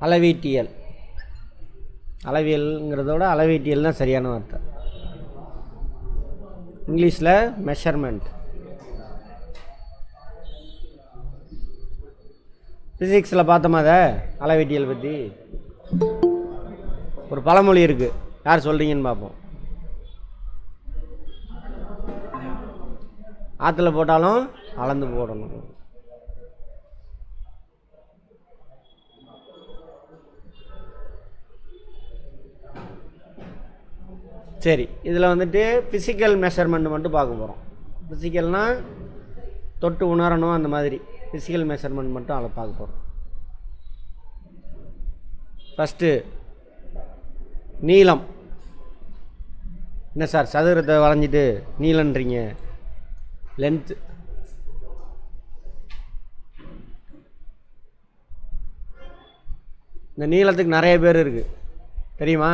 அளவீட்டியல். அளவியல்ங்கிறதோட அளவீட்டியல் தான் சரியான வார்த்தை. இங்கிலீஷில் மெஷர்மெண்ட். ஃபிசிக்ஸில் பார்த்தோமா அதை அளவீட்டியல் பற்றி? ஒரு பழமொழி இருக்குது, யார் சொல்கிறீங்கன்னு பார்ப்போம். ஆற்றுல போட்டாலும் அளந்து போடணும். சரி, இதில் வந்துட்டு ஃபிசிக்கல் மெஷர்மெண்ட் மட்டும் பார்க்க போகிறோம். ஃபிசிக்கல்னால் தொட்டு உணரணும், அந்த மாதிரி ஃபிசிக்கல் மெஷர்மெண்ட் மட்டும் அதை பார்க்க போகிறோம். ஃபஸ்ட்டு நீளம். என்ன சார் சதுரத்தை வளைஞ்சிட்டு நீளன்றீங்க? லென்த்து. இந்த நீளத்துக்கு நிறைய பேர் இருக்குது, தெரியுமா?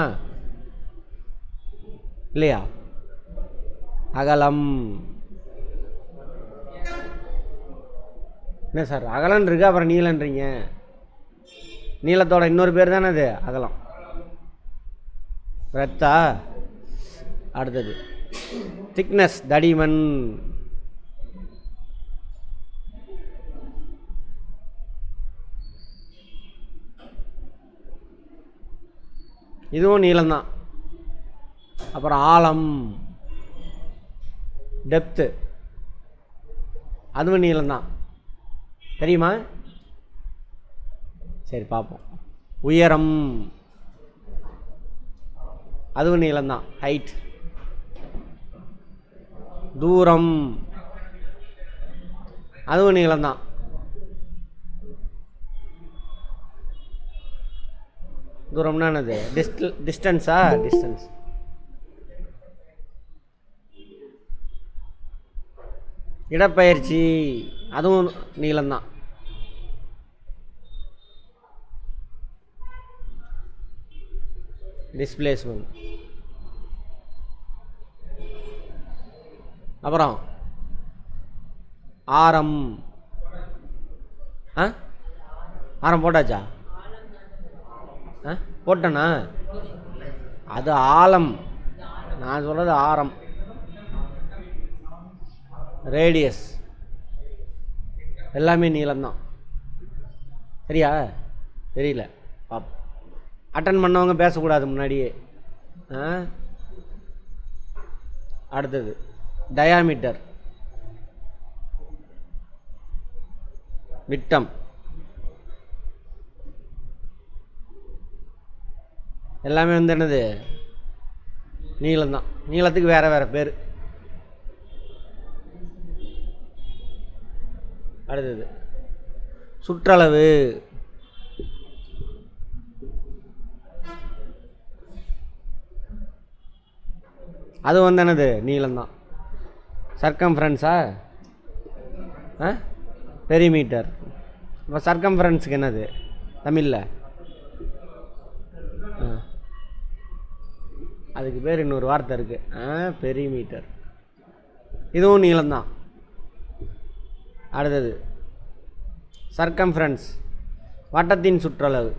இல்லையா? அகலம். என்ன சார் அகலன் இருக்கு, அப்புறம் நீளன்றீங்க? நீளத்தோட இன்னொரு பேர் தானே அது அகலம். ரெத்தா. அடுத்தது திக்னஸ், தடிமன். இதுவும் நீளம்தான். அப்புறம் ஆழம், டெப்த்து, அதுவும் நீளம்தான், தெரியுமா? சரி பார்ப்போம். உயரம், அதுவும் நீளம்தான், ஹைட். தூரம், அதுவும் நீளம்தான். தூரம்னா என்னது? டிஸ்டன்ஸா? டிஸ்டன்ஸ். இடப்பெயர்ச்சி, அதுவும் நீளம்தான். டிஸ்பிளேஸ்மெண்ட். அப்புறம் ஆரம். ஆரம் போட்டாச்சா? போட்டேண்ணா? அது ஆழம், நான் சொல்கிறது ஆரம். ரேடியஸ், எல்லாமே நீளம்தான். சரியா? தெரியல, பாப். அட்டன் பண்ணவங்க பேசக்கூடாது முன்னாடியே. அடுத்தது டயாமீட்டர், விட்டம். எல்லாமே வந்து என்னது? நீளம்தான். நீளத்துக்கு வேறு வேறு பேர். அடுத்தது சுற்றளவு. அது வந்து என்னது? நீளம்தான். சர்க்கம்ஃபரன்ஸா? பெரிமீட்டர். இப்போ சர்க்கம்ஃபரன்ஸுக்கு என்னது தமிழில்? அதுக்கு பேர் இன்னொரு வார்த்தை இருக்குது, பெரிமீட்டர். இதுவும் நீளம்தான். அடுத்தது சர்க்கம்ஃபரன்ஸ், வட்டத்தின் சுற்றளவு.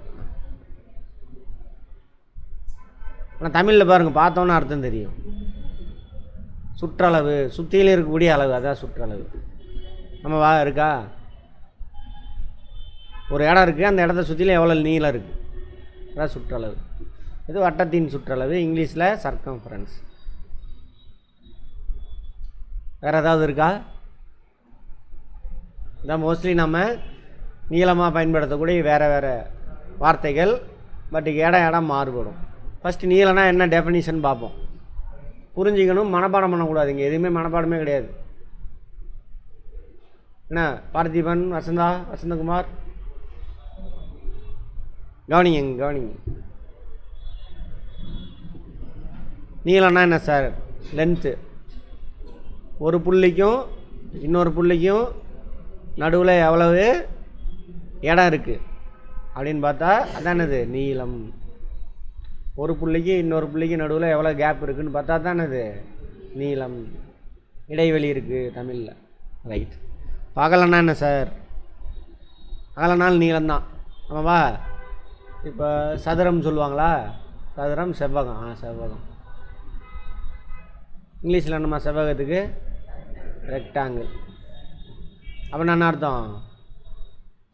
ஆனால் தமிழில் பாருங்கள், பார்த்தோன்னே அர்த்தம் தெரியும். சுற்றளவு, சுற்றியில் இருக்கக்கூடிய அளவு, அதான் சுற்றளவு. நம்ம இருக்கா? ஒரு இடம் இருக்குது, அந்த இடத்த சுற்றிலும் எவ்வளோ நீளம் இருக்குது, அதான் சுற்றளவு. இது வட்டத்தின் சுற்றளவு, இங்கிலீஷில் சர்க்கம்ஃபரன்ஸ். வேறு ஏதாவது இருக்கா? இதான் மோஸ்ட்லி நம்ம நீளமாக பயன்படுத்தக்கூடிய வேறு வேறு வார்த்தைகள், பட் இடம் மாறுபடும். ஃபஸ்ட்டு நீளம்னா என்ன டெஃபினிஷன் பார்ப்போம். புரிஞ்சிக்கணும், மனப்பாடம் பண்ணக்கூடாதுங்க. எதுவுமே மனப்பாடமே கிடையாது. என்ன பார்த்திபன், வசந்தா, வசந்தகுமார், கவனிங்க கவனிங்க. நீளம்னா என்ன சார்? லென்த்து. ஒரு புள்ளிக்கும் இன்னொரு புள்ளிக்கும் நடுவில் எவ்வளவு இடம் இருக்குது அப்படின்னு பார்த்தா அதானது நீளம். ஒரு புள்ளிக்கு இன்னொரு புள்ளிக்கு நடுவில் எவ்வளோ கேப் இருக்குதுன்னு பார்த்தா தானது நீளம். இடைவெளி இருக்குது தமிழில். ரைட். அகலன்னா என்ன சார்? அகலனால் நீளம்தான். ஆமாவா? இப்போ சதுரம் சொல்லுவாங்களா? சதுரம், செவ்வகம். செவ்வகம். இங்கிலீஷில் நம்ம செவ்வகத்துக்கு ரெக்டாங்கிள். அப்போ என்ன அர்த்தம்?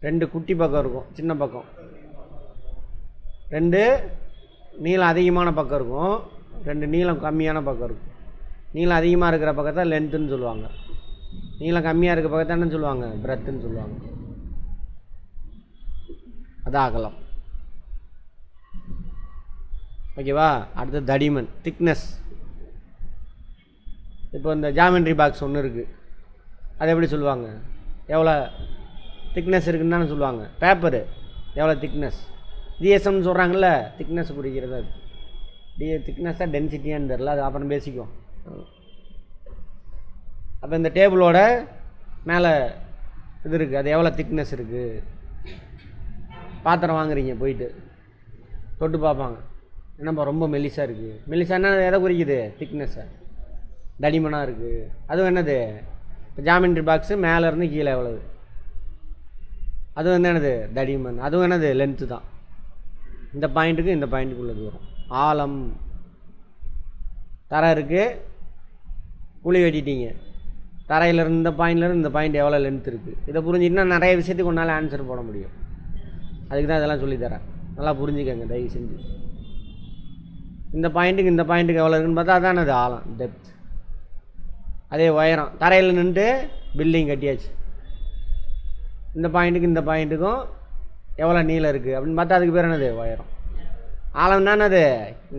2 குட்டி பக்கம் இருக்கும், சின்ன பக்கம். 2 நீளம் அதிகமான பக்கம் இருக்கும், 2 நீளம் கம்மியான பக்கம் இருக்கும். நீளம் அதிகமாக இருக்கிற பக்கத்தை லென்த்துன்னு சொல்லுவாங்க, நீளம் கம்மியாக இருக்கிற பக்கத்தை என்னன்னு சொல்லுவாங்க? பிரெத்துன்னு சொல்லுவாங்க. அதான் அகலம். ஓகேவா? அடுத்து தடிமன், திக்னஸ். இப்போ இந்த ஜாமெண்ட்ரி பாக்ஸ் ஒன்று இருக்குது, அது எப்படி சொல்லுவாங்க? எவ்வளோ திக்னஸ் இருக்குன்னு தானே சொல்லுவாங்க. பேப்பரு எவ்வளோ திக்னஸ்? ஜிஎஸ்எம்னு சொல்கிறாங்கல்ல, திக்னஸ் குறிக்கிறது. அது திக்னஸாக டென்சிட்டியான்னு தெரில, அது அப்புறம் பேசிக்குவோம். அப்போ இந்த டேபிளோட மேலே இது இருக்குது, அது எவ்வளோ திக்னஸ் இருக்குது? பாத்திரம் வாங்குறீங்க, போயிட்டு தொட்டு பார்ப்பாங்க, என்னப்பா ரொம்ப மெலிசாக இருக்குது. மெலிசானா எதை குறிக்குது? திக்னஸ்ஸை. தடிமனாக இருக்குது. அதுவும் என்னது? இப்போ ஜாமெண்ட்ரி பாக்ஸு மேலேருந்து கீழே எவ்வளவு, அதுவும் என்னது? தடிமன். அதுவும் என்னது? லென்த்து தான். இந்த பாயிண்ட்டுக்கு இந்த பாயிண்ட்டுக்குள்ள தூரம். ஆழம். தரை இருக்குது, குழி வெட்டிட்டீங்க, தரையிலேருந்து இந்த பாயிண்ட்லேருந்து இந்த பாயிண்ட் எவ்வளோ லென்த் இருக்குது. இதை புரிஞ்சுக்கிட்டா நிறைய விஷயத்துக்கு ஒன்றால் ஆன்சர் போட முடியும். அதுக்கு தான் இதெல்லாம் சொல்லித்தரேன், நல்லா புரிஞ்சுக்கங்க தயவு செஞ்சு. இந்த பாயிண்ட்டுக்கு இந்த பாயிண்ட்டுக்கு எவ்வளோ இருக்குன்னு பார்த்தா அதான் அது ஆழம், டெப்த். அதே உயரம், தரையில் நின்று பில்டிங் கட்டியாச்சு, இந்த பாயிண்ட்டுக்கு இந்த பாயிண்ட்டுக்கும் எவ்வளோ நீளம் இருக்குது அப்படின்னு பார்த்தா அதுக்கு பேர் என்னது? உயரம். ஆழம் தானே அது.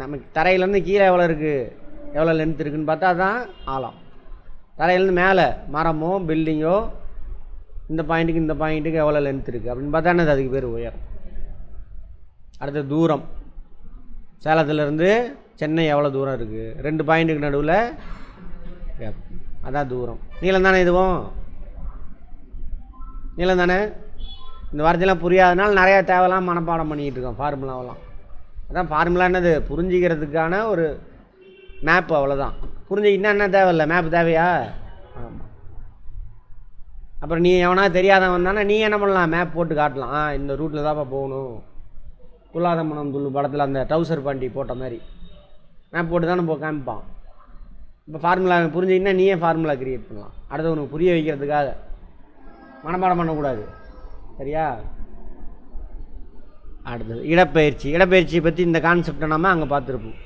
நமக்கு தரையிலேருந்து கீழே எவ்வளோ இருக்குது, எவ்வளோ லென்த் இருக்குதுன்னு பார்த்தா தான் ஆழம். தரையிலேருந்து மேலே மரமோ பில்டிங்கோ இந்த பாயிண்ட்டுக்கு இந்த பாயிண்ட்டுக்கு எவ்வளோ லென்த் இருக்குது அப்படின்னு பார்த்தா என்னது? அதுக்கு பேர் உயரம். அடுத்து தூரம். சேலத்துலேருந்து சென்னை எவ்வளோ தூரம் இருக்குது? 2 பாயிண்ட்டுக்கு நடுவில் அதான் தூரம். நீளம் தானே இதுவும்? நீளம் தானே? இந்த வார்த்தையெல்லாம் புரியாதனால நிறையா தேவையெல்லாம் மனப்பாடம் பண்ணிக்கிட்டு இருக்கோம், ஃபார்முலாவெல்லாம். அதான் ஃபார்முலா என்னது? புரிஞ்சிக்கிறதுக்கான ஒரு மேப், அவ்வளோதான். புரிஞ்சிக்கிட்டா என்ன தேவையில்லை, மேப் தேவையா? ஆமாம். அப்புறம் நீ எவனா தெரியாதவன் வந்தானே நீ என்ன பண்ணலாம்? மேப் போட்டு காட்டலாம். இந்த ரூட்டில் தான்ப்பா போகணும். துல்லாதமனம் துள்ளு படத்தில் அந்த ட்ரௌசர் பாண்டி போட்ட மாதிரி மேப் போட்டு தானே காமிப்பான். இப்போ ஃபார்முலா புரிஞ்சிக்கிட்டா நீயே ஃபார்முலா க்ரியேட் பண்ணலாம், அடுத்தவனுக்கு புரிய வைக்கிறதுக்காக. மனப்பாடம் பண்ணக்கூடாது, சரியா? அடுத்தது இடப்பெயர்ச்சி. இடப்பெயர்ச்சியை பற்றி இந்த கான்செப்டை நம்ம அங்கே பார்த்துருப்போம்.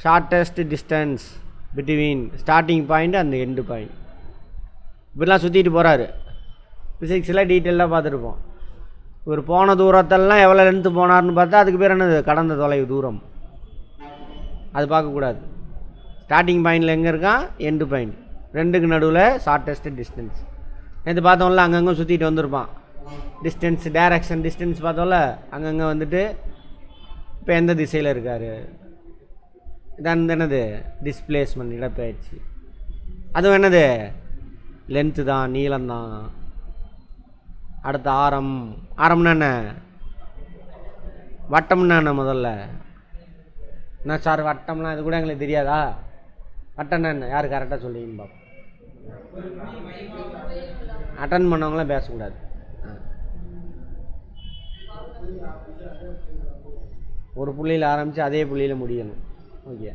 Shortest distance between starting point அந்த எண்டு பாயிண்ட். இப்படிலாம் சுற்றிட்டு போகிறாரு. ஃபிசிக்ஸில் டீட்டெயிலாக பார்த்துருப்போம். இவர் போன தூரத்தெல்லாம் எவ்வளோ லென்த்து போனார்னு பார்த்தா அதுக்கு பேர் என்னது? கடந்த தொலைவு தூரம். அது பார்க்கக்கூடாது. ஸ்டார்டிங் பாயிண்டில் எங்கே இருக்கான், எண்டு பாயிண்ட், 2க்கு நடுவில் ஷார்ட்டஸ்ட் டிஸ்டன்ஸ். நேற்று பார்த்தோம்ல, அங்கங்கே சுற்றிட்டு வந்திருப்பான். டிஸ்டன்ஸ், டைரக்ஷன், டிஸ்டன்ஸ் பார்த்தோம்ல, அங்கங்கே வந்துட்டு இப்போ எந்த திசையில் இருக்கார், இதான் என்னது? டிஸ்பிளேஸ்மெண்ட், இடப்பெயர்ச்சி. அதுவும் என்னது? லென்த்து தான், நீளம்தான். அடுத்த ஆரம். ஆரம்னா என்ன? வட்டம்னா என்ன? முதல்ல என்ன சார் வட்டம்னா இது கூட எங்களுக்கு தெரியாதா? வட்டம்னா என்ன? யார் கரெக்டாக சொல்லிங்கன்னு பார்ப்போம். அட்டன் பண்ணவங்களாம் பேசக்கூடாது. ஒரு புள்ளியில் ஆரம்பித்து அதே புள்ளியில் முடியணும். ஓகே,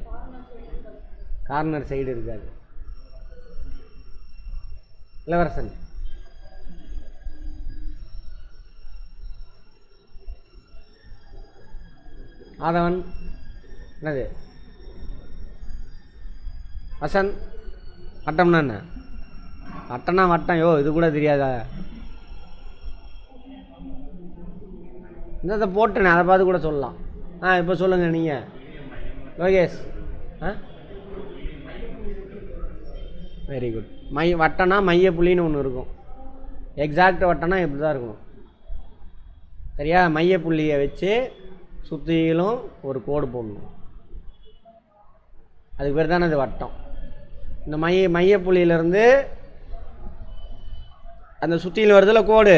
கார்னர் சைடு இருக்காது. இளவரசன், ஆதவன், என்னது? வசன், வட்டம்னா என்ன? வட்டம்னா வட்டம். இது கூட தெரியாதா? இந்த போட்டுனே அதை பார்த்து கூட சொல்லலாம். இப்போ சொல்லுங்கள் நீங்கள் லோகேஷ். Very good. வட்டம்னா மைய புள்ளின்னு ஒன்று இருக்கும். எக்ஸாக்ட் வட்டம்னா இப்படி தான் இருக்கணும், சரியா? மைய புள்ளியை வச்சு சுற்றிலும் ஒரு கோடு போடணும், அதுக்கு பேர் தானே அது வட்டம். இந்த மையப்புள்ளியிலேருந்து அந்த சுற்றிலும் வருதுல கோடு,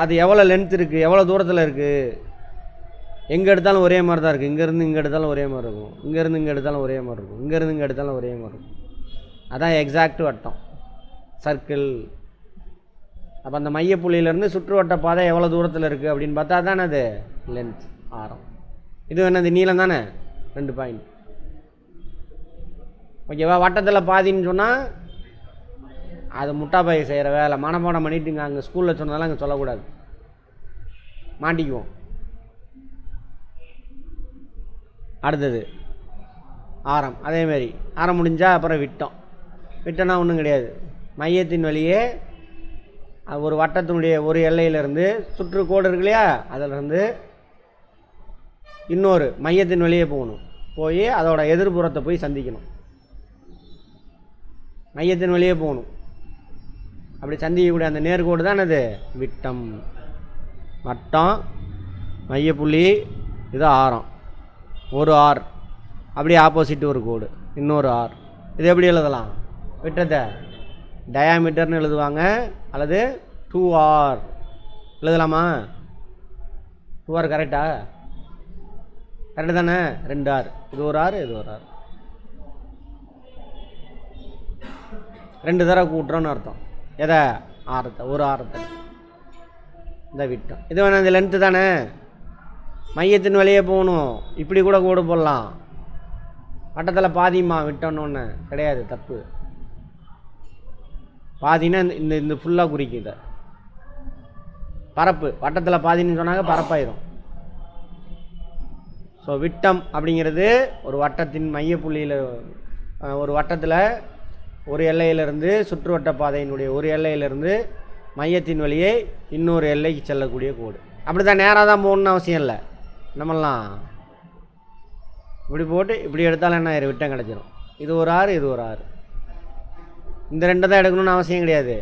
அது எவ்வளோ லென்த் இருக்குது, எவ்வளோ தூரத்தில் இருக்குது. எங்கே எடுத்தாலும் ஒரே மாதிரி தான் இருக்குது. இங்கேருந்து இங்கே எடுத்தாலும் ஒரே மாதிரி இருக்கும், இங்கேருந்து இங்கே எடுத்தாலும் ஒரே மாதிரி இருக்கும், இங்கேருந்து இங்கே எடுத்தாலும் ஒரே மாதிரி இருக்கும். அதான் எக்ஸாக்ட் வட்டம், சர்க்கிள். அப்போ அந்த மையப்புள்ளியிலேருந்து சுற்றுவட்ட பாதை எவ்வளோ தூரத்தில் இருக்குது அப்படின்னு பார்த்தா தானே அது லென்த், ஆரம். இது என்னது, நீளம் தானே, 2 பாயிண்ட். ஓகேவா? வட்டத்தில் பாதின்னு சொன்னால் அது முட்டாப்பாய் செய்கிற வேலை, மனப்பாடம் பண்ணிட்டுங்க. அங்கே ஸ்கூலில் சொன்னதெல்லாம் அங்கே சொல்லக்கூடாது, மாட்டிக்குவோம். அடுத்தது ஆரம். அதேமாரி ஆரம் முடிஞ்சால் அப்புறம் விட்டோம். விட்டோன்னா ஒன்றும் கிடையாது, மையத்தின் வழியே ஒரு வட்டத்தினுடைய ஒரு எல்லையிலேருந்து சுற்றுக்கோடு இருக்கு இல்லையா, அதிலிருந்து இன்னொரு மையத்தின் வழியே போகணும். போய் அதோட எதிர்புறத்தை போய் சந்திக்கணும். மையத்தின் வழியே போகணும். அப்படி சந்திக்கக்கூடிய அந்த நேர்கோடு தான் அது விட்டம். வட்டம், மையப்புள்ளி, இது ஆரம், ஒரு ஆர். அப்படியே ஆப்போசிட் ஒரு கோடு, இன்னொரு ஆர். இது எப்படி எழுதலாம்? விட்டத்தை டயாமீட்டர்னு எழுதுவாங்க, அல்லது 2r எழுதலாமா? 2r கரெக்டா? கரெக்டு தானே? 2r. இது ஒரு ஆர், இது ஒரு ஆர். 2 தடவை கூட்டுறோன்னு அர்த்தம். எதை? ஆரத்தை, ஒரு ஆரத்தை. இந்த விட்டம். இது வேணா இந்த லென்த்து தானே, மையத்தின் வழியே போகணும். இப்படி கூட கோடு போடலாம். வட்டத்தில் பாதிமா விட்டோன்னு கிடையாது, தப்பு. பாதினா இந்த இந்த ஃபுல்லாக குறிக்குது. பரப்பு வட்டத்தில் பாதின்னு சொன்னாங்க, பரப்பாயிரும். ஸோ விட்டம் அப்படிங்கிறது ஒரு வட்டத்தின் மையப்புள்ளியில், ஒரு வட்டத்தில் ஒரு எல்லையிலிருந்து சுற்றுவட்ட பாதையினுடைய ஒரு எல்லையிலிருந்து மையத்தின் வழியே இன்னொரு எல்லைக்கு செல்லக்கூடிய கோடு. அப்படி தான் நேராக தான் போகணுன்னு அவசியம் இல்லை. நம்மளாம் இப்படி போட்டு இப்படி எடுத்தாலும் என்ன ஆயிரும், விட்டம் கிடச்சிரும். இது ஒரு ஆறு, இது ஒரு ஆறு. இந்த 2 தான் எடுக்கணும்னு அவசியம் கிடையாது.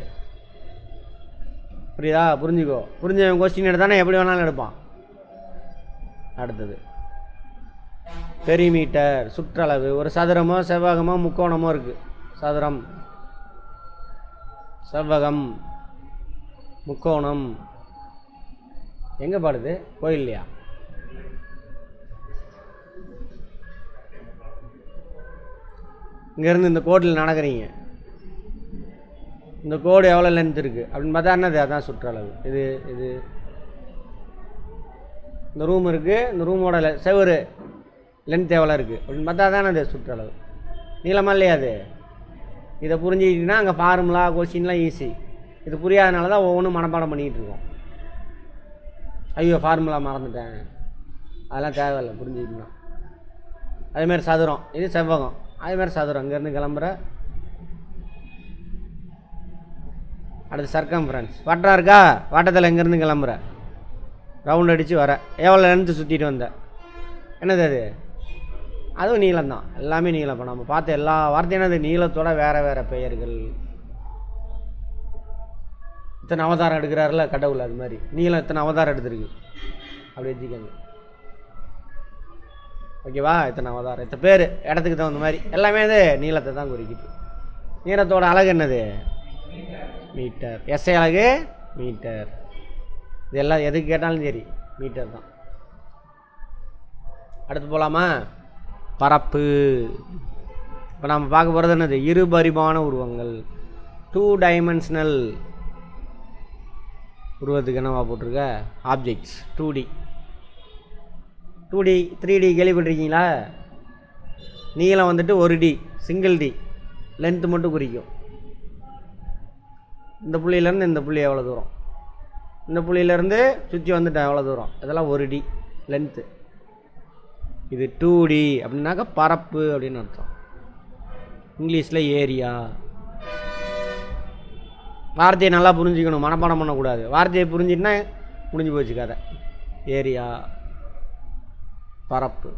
புரியுதா? புரிஞ்சுக்கோ. புரிஞ்சவன் கொஸ்டின் எடுத்தானே எப்படி வேணாலும் எடுப்பான். அடுத்தது பெரிமீட்டர், சுற்றளவு. ஒரு சதுரமோ செவ்வகமோ முக்கோணமோ இருக்குது. சதுரம், செவ்வகம், முக்கோணம். எங்கே பாடுது? கோயில்லையா? இங்கேருந்து இந்த கோட்டில் நடக்கிறீங்க. இந்த கோடு எவ்வளோ லென்த் இருக்குது அப்படின்னு பார்த்தா என்னது? அதான் சுற்றளவு. இது இது இந்த ரூம் இருக்குது, இந்த ரூமோட செவரு லென்த் எவ்வளோ இருக்குது அப்படின்னு பார்த்தா தானே அது சுற்றளவு. நீளமாக இல்லையா அது? இதை புரிஞ்சுக்கிட்டிங்கன்னா அங்கே ஃபார்முலா கொஸ்டின்லாம் ஈஸி. இது புரியாதனால தான் ஒவ்வொன்றும் மனப்பாடம் பண்ணிக்கிட்டு இருக்கோம். ஐயோ ஃபார்முலா மறந்துட்டேன், அதெல்லாம் தேவையில்லை, புரிஞ்சுக்கிட்டோம். அதேமாதிரி சதுரம், இது செவ்வகம். அதேமாதிரி சதுரம் இங்கேருந்து கிளம்புற. அடுத்து சர்க்கம்ஃபரன்ஸ், வட்டம் இருக்கா? வட்டத்தில் எங்கேருந்து கிளம்புற, ரவுண்ட் அடித்து வர, எவ்வளோ லென்த்து சுற்றிட்டு வந்த, என்னது அது? அதுவும் நீளம்தான். எல்லாமே நீளம். இப்போ நம்ம பார்த்த எல்லா வார்த்தையும் என்னது? நீளத்தோட வேறு வேறு பெயர்கள். இத்தனை அவதாரம் எடுக்கிறாருல கடவுள், அது மாதிரி நீளம் இத்தனை அவதாரம் எடுத்துருக்கு. அப்படி வச்சுக்கோங்க. ஓகேவா? இத்தனை அவதாரம், இத்தனை பேர், இடத்துக்கு தகுந்த மாதிரி எல்லாமே அது நீளத்தை தான் குறிக்குது. நீளத்தோட அழகு என்னது? மீட்டர். எஸ்ஐ அழகு மீட்டர். இது எல்லாம் எதுக்கு கேட்டாலும் சரி மீட்டர் தான். அடுத்து போகலாமா? பரப்பு. இப்போ நம்ம பார்க்க போகிறது என்னது? இருபரிமாண உருவங்கள், 2 டைமென்ஷனல் உருவத்துக்கு என்னவா போட்டிருக்க? ஆப்ஜெக்ட்ஸ். 2D, 2D, 3D கேள்விப்பட்டிருக்கீங்களா? நீளம் வந்துட்டு 1D, சிங்கிள் D, லென்த்து மட்டும் குறிக்கும். இந்த புள்ளியிலேருந்து இந்த புள்ளி எவ்வளோ தூரம், இந்த புள்ளியிலேருந்து சுற்றி வந்துட்டேன் எவ்வளோ தூரம், இதெல்லாம் 1D லென்த்து. இது 2D அப்படின்னாக்கா பரப்பு அப்படின்னு அர்த்தம். இங்கிலீஷில் ஏரியா. வார்த்தையை நல்லா புரிஞ்சுக்கணும், மனப்பாடம் பண்ணக்கூடாது. வார்த்தையை புரிஞ்சிட்டுனா முடிஞ்சு போச்சு கதை. ஏரியா, பரப்பு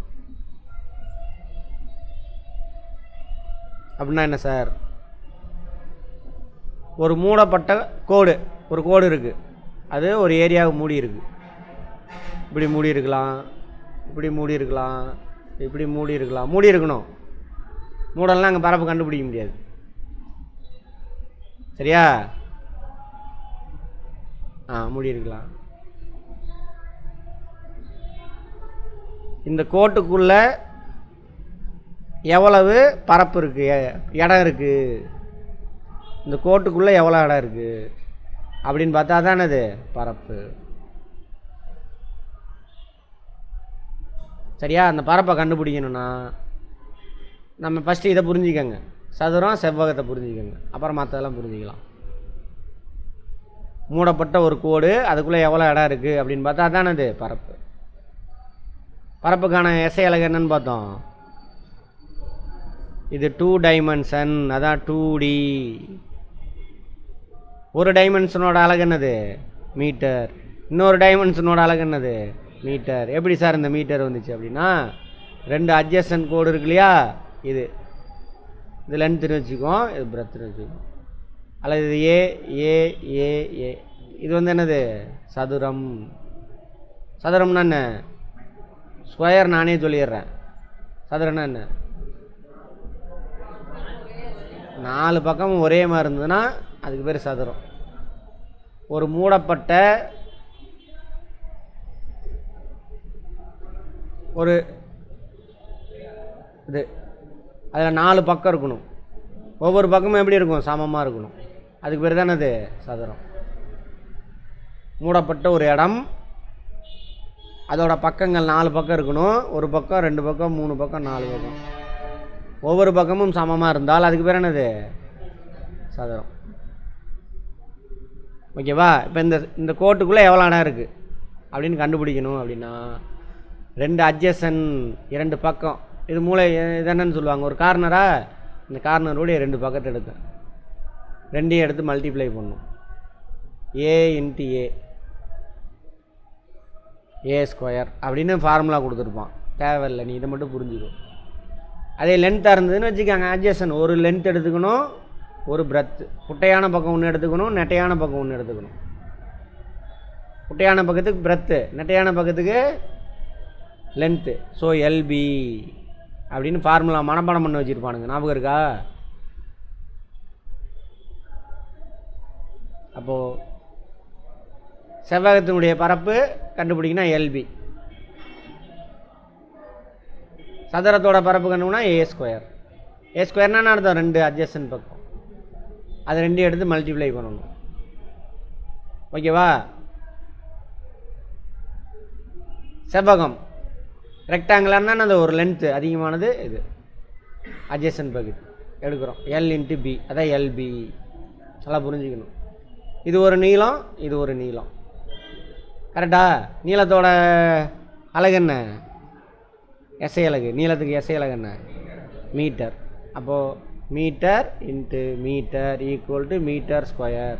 அப்படின்னா என்ன சார்? ஒரு மூடப்பட்ட கோடு, ஒரு கோடு இருக்குது, அது ஒரு ஏரியாவை மூடி இருக்குது. இப்படி மூடி இருக்கலாம், இப்படி மூடி இருக்கலாம், இப்படி மூடி இருக்கலாம். மூடி இருக்கணும். மூடலாம் அங்கே பரப்பு கண்டுபிடிக்க முடியாது. சரியா? மூடி இருக்கலாம். இந்த கோட்டுக்குள்ள எவ்வளவு பரப்பு இருக்குது, இடம் இருக்குது. இந்த கோட்டுக்குள்ளே எவ்வளோ இடம் இருக்குது, அப்படின்னு பார்த்தா தான் அது பரப்பு. சரியா? அந்த பரப்பை கண்டுபிடிக்கணும்னா நம்ம ஃபஸ்ட்டு இதை புரிஞ்சுக்கோங்க, சதுரம் செவ்வகத்தை புரிஞ்சுக்கோங்க, அப்புறம் மற்றதெல்லாம் புரிஞ்சுக்கலாம். மூடப்பட்ட ஒரு கோடு, அதுக்குள்ளே எவ்வளோ இடம் இருக்குது அப்படின்னு பார்த்தா அதானே அது பரப்பு. பரப்புக்கான எஸ்ஐ அலகு என்னன்னு பார்த்தோம், இது 2 டைமென்ஷன், அதான் 2D. ஒரு டைமென்ஷனோட அலகு என்னது மீட்டர், இன்னொரு டைமென்ஷனோட அலகு என்னது மீட்டர். எப்படி சார் இந்த மீட்டர் வந்துச்சு அப்படின்னா, 2 அட்ஜசன்ட் கோடு இருக்கு இல்லையா, இது லென்த்துன்னு வச்சுக்குவோம், இது பிரெத்துன்னு வச்சுக்குவோம், அல்லது இது ஏ ஏ ஏ ஏ. இது வந்து என்னது சதுரம். சதுரம்னா என்ன, ஸ்கொயர் நானே சொல்லிடுறேன். சதுரம்னா என்ன, 4 பக்கமும் ஒரே மாதிரி இருந்ததுன்னா அதுக்கு பேர் சதுரம். ஒரு மூடப்பட்ட ஒரு இது, அதில் 4 பக்கம் இருக்கணும், ஒவ்வொரு பக்கமும் எப்படி இருக்கும், சமமாக இருக்கணும், அதுக்கு பேர் தானே அது சதுரம். மூடப்பட்ட ஒரு இடம், அதோட பக்கங்கள் 4 பக்கம் இருக்கணும், ஒரு பக்கம் 2 பக்கம் 3 பக்கம் 4 பக்கம், ஒவ்வொரு பக்கமும் சமமாக இருந்தால் அதுக்கு பேர் என்னது சதுரம். ஓகேவா? இப்போ இந்த கோட்டுக்குள்ளே எவ்வளோ இடம் இருக்குது அப்படின்னு கண்டுபிடிக்கணும். அப்படின்னா 2 அட்ஜசன், 2 பக்கம், இது மூளை இது என்னன்னு சொல்லுவாங்க, ஒரு கார்னரா, இந்த கார்னருடைய 2 பக்கத்தை எடுக்க, 2ஐயும் எடுத்து மல்டிப்ளை பண்ணும், ஏ இன்ட்டு ஏ ஸ்கொயர் அப்படின்னு ஃபார்முலா கொடுத்துருப்பான். தேவையில்லை, நீ இதை மட்டும் புரிஞ்சுக்கும். அதே லென்த்தாக இருந்ததுன்னு வச்சுக்காங்க, அட்ஜசன் ஒரு லென்த் எடுத்துக்கணும், ஒரு பிரெத்து, குட்டையான பக்கம் ஒன்று எடுத்துக்கணும், நெட்டையான பக்கம் ஒன்று எடுத்துக்கணும். குட்டையான பக்கத்துக்கு பிரெத்து, நெட்டையான பக்கத்துக்கு லென்த்து. ஸோ எல்பி அப்படின்னு ஃபார்முலா மனப்பாடம் பண்ணி வச்சுருப்பானுங்க, ஞாபகம் இருக்கா? அப்போது செவ்வகத்தினுடைய பரப்பு கண்டுபிடிக்கணும் எல்பி, சதுரத்தோட பரப்பு கண்டுபிடினா ஏ ஸ்கொயர். ஏ ஸ்கொயர்னா அர்த்தம் 2 அட்ஜசன்ட் பக்கம், அதை 2 எடுத்து மல்டிப்ளை பண்ணணும். ஓகேவா? செவ்வகம் ரெக்டாங்குலர்னா அந்த ஒரு லென்த்து அதிகமானது, இது அட்ஜசன்ட் பகுதி எடுக்கிறோம், எல் இன்ட்டு பி, அதான் எல்பி. நல்லா புரிஞ்சுக்கணும். இது ஒரு நீளம், இது ஒரு நீளம், கரெக்டா? நீளத்தோட அலகு என்ன, எஸ்ஐ அலகு. நீளத்துக்கு எஸ்ஐ அலகு என்ன, மீட்டர். அப்போது meter into meter equal to meter square.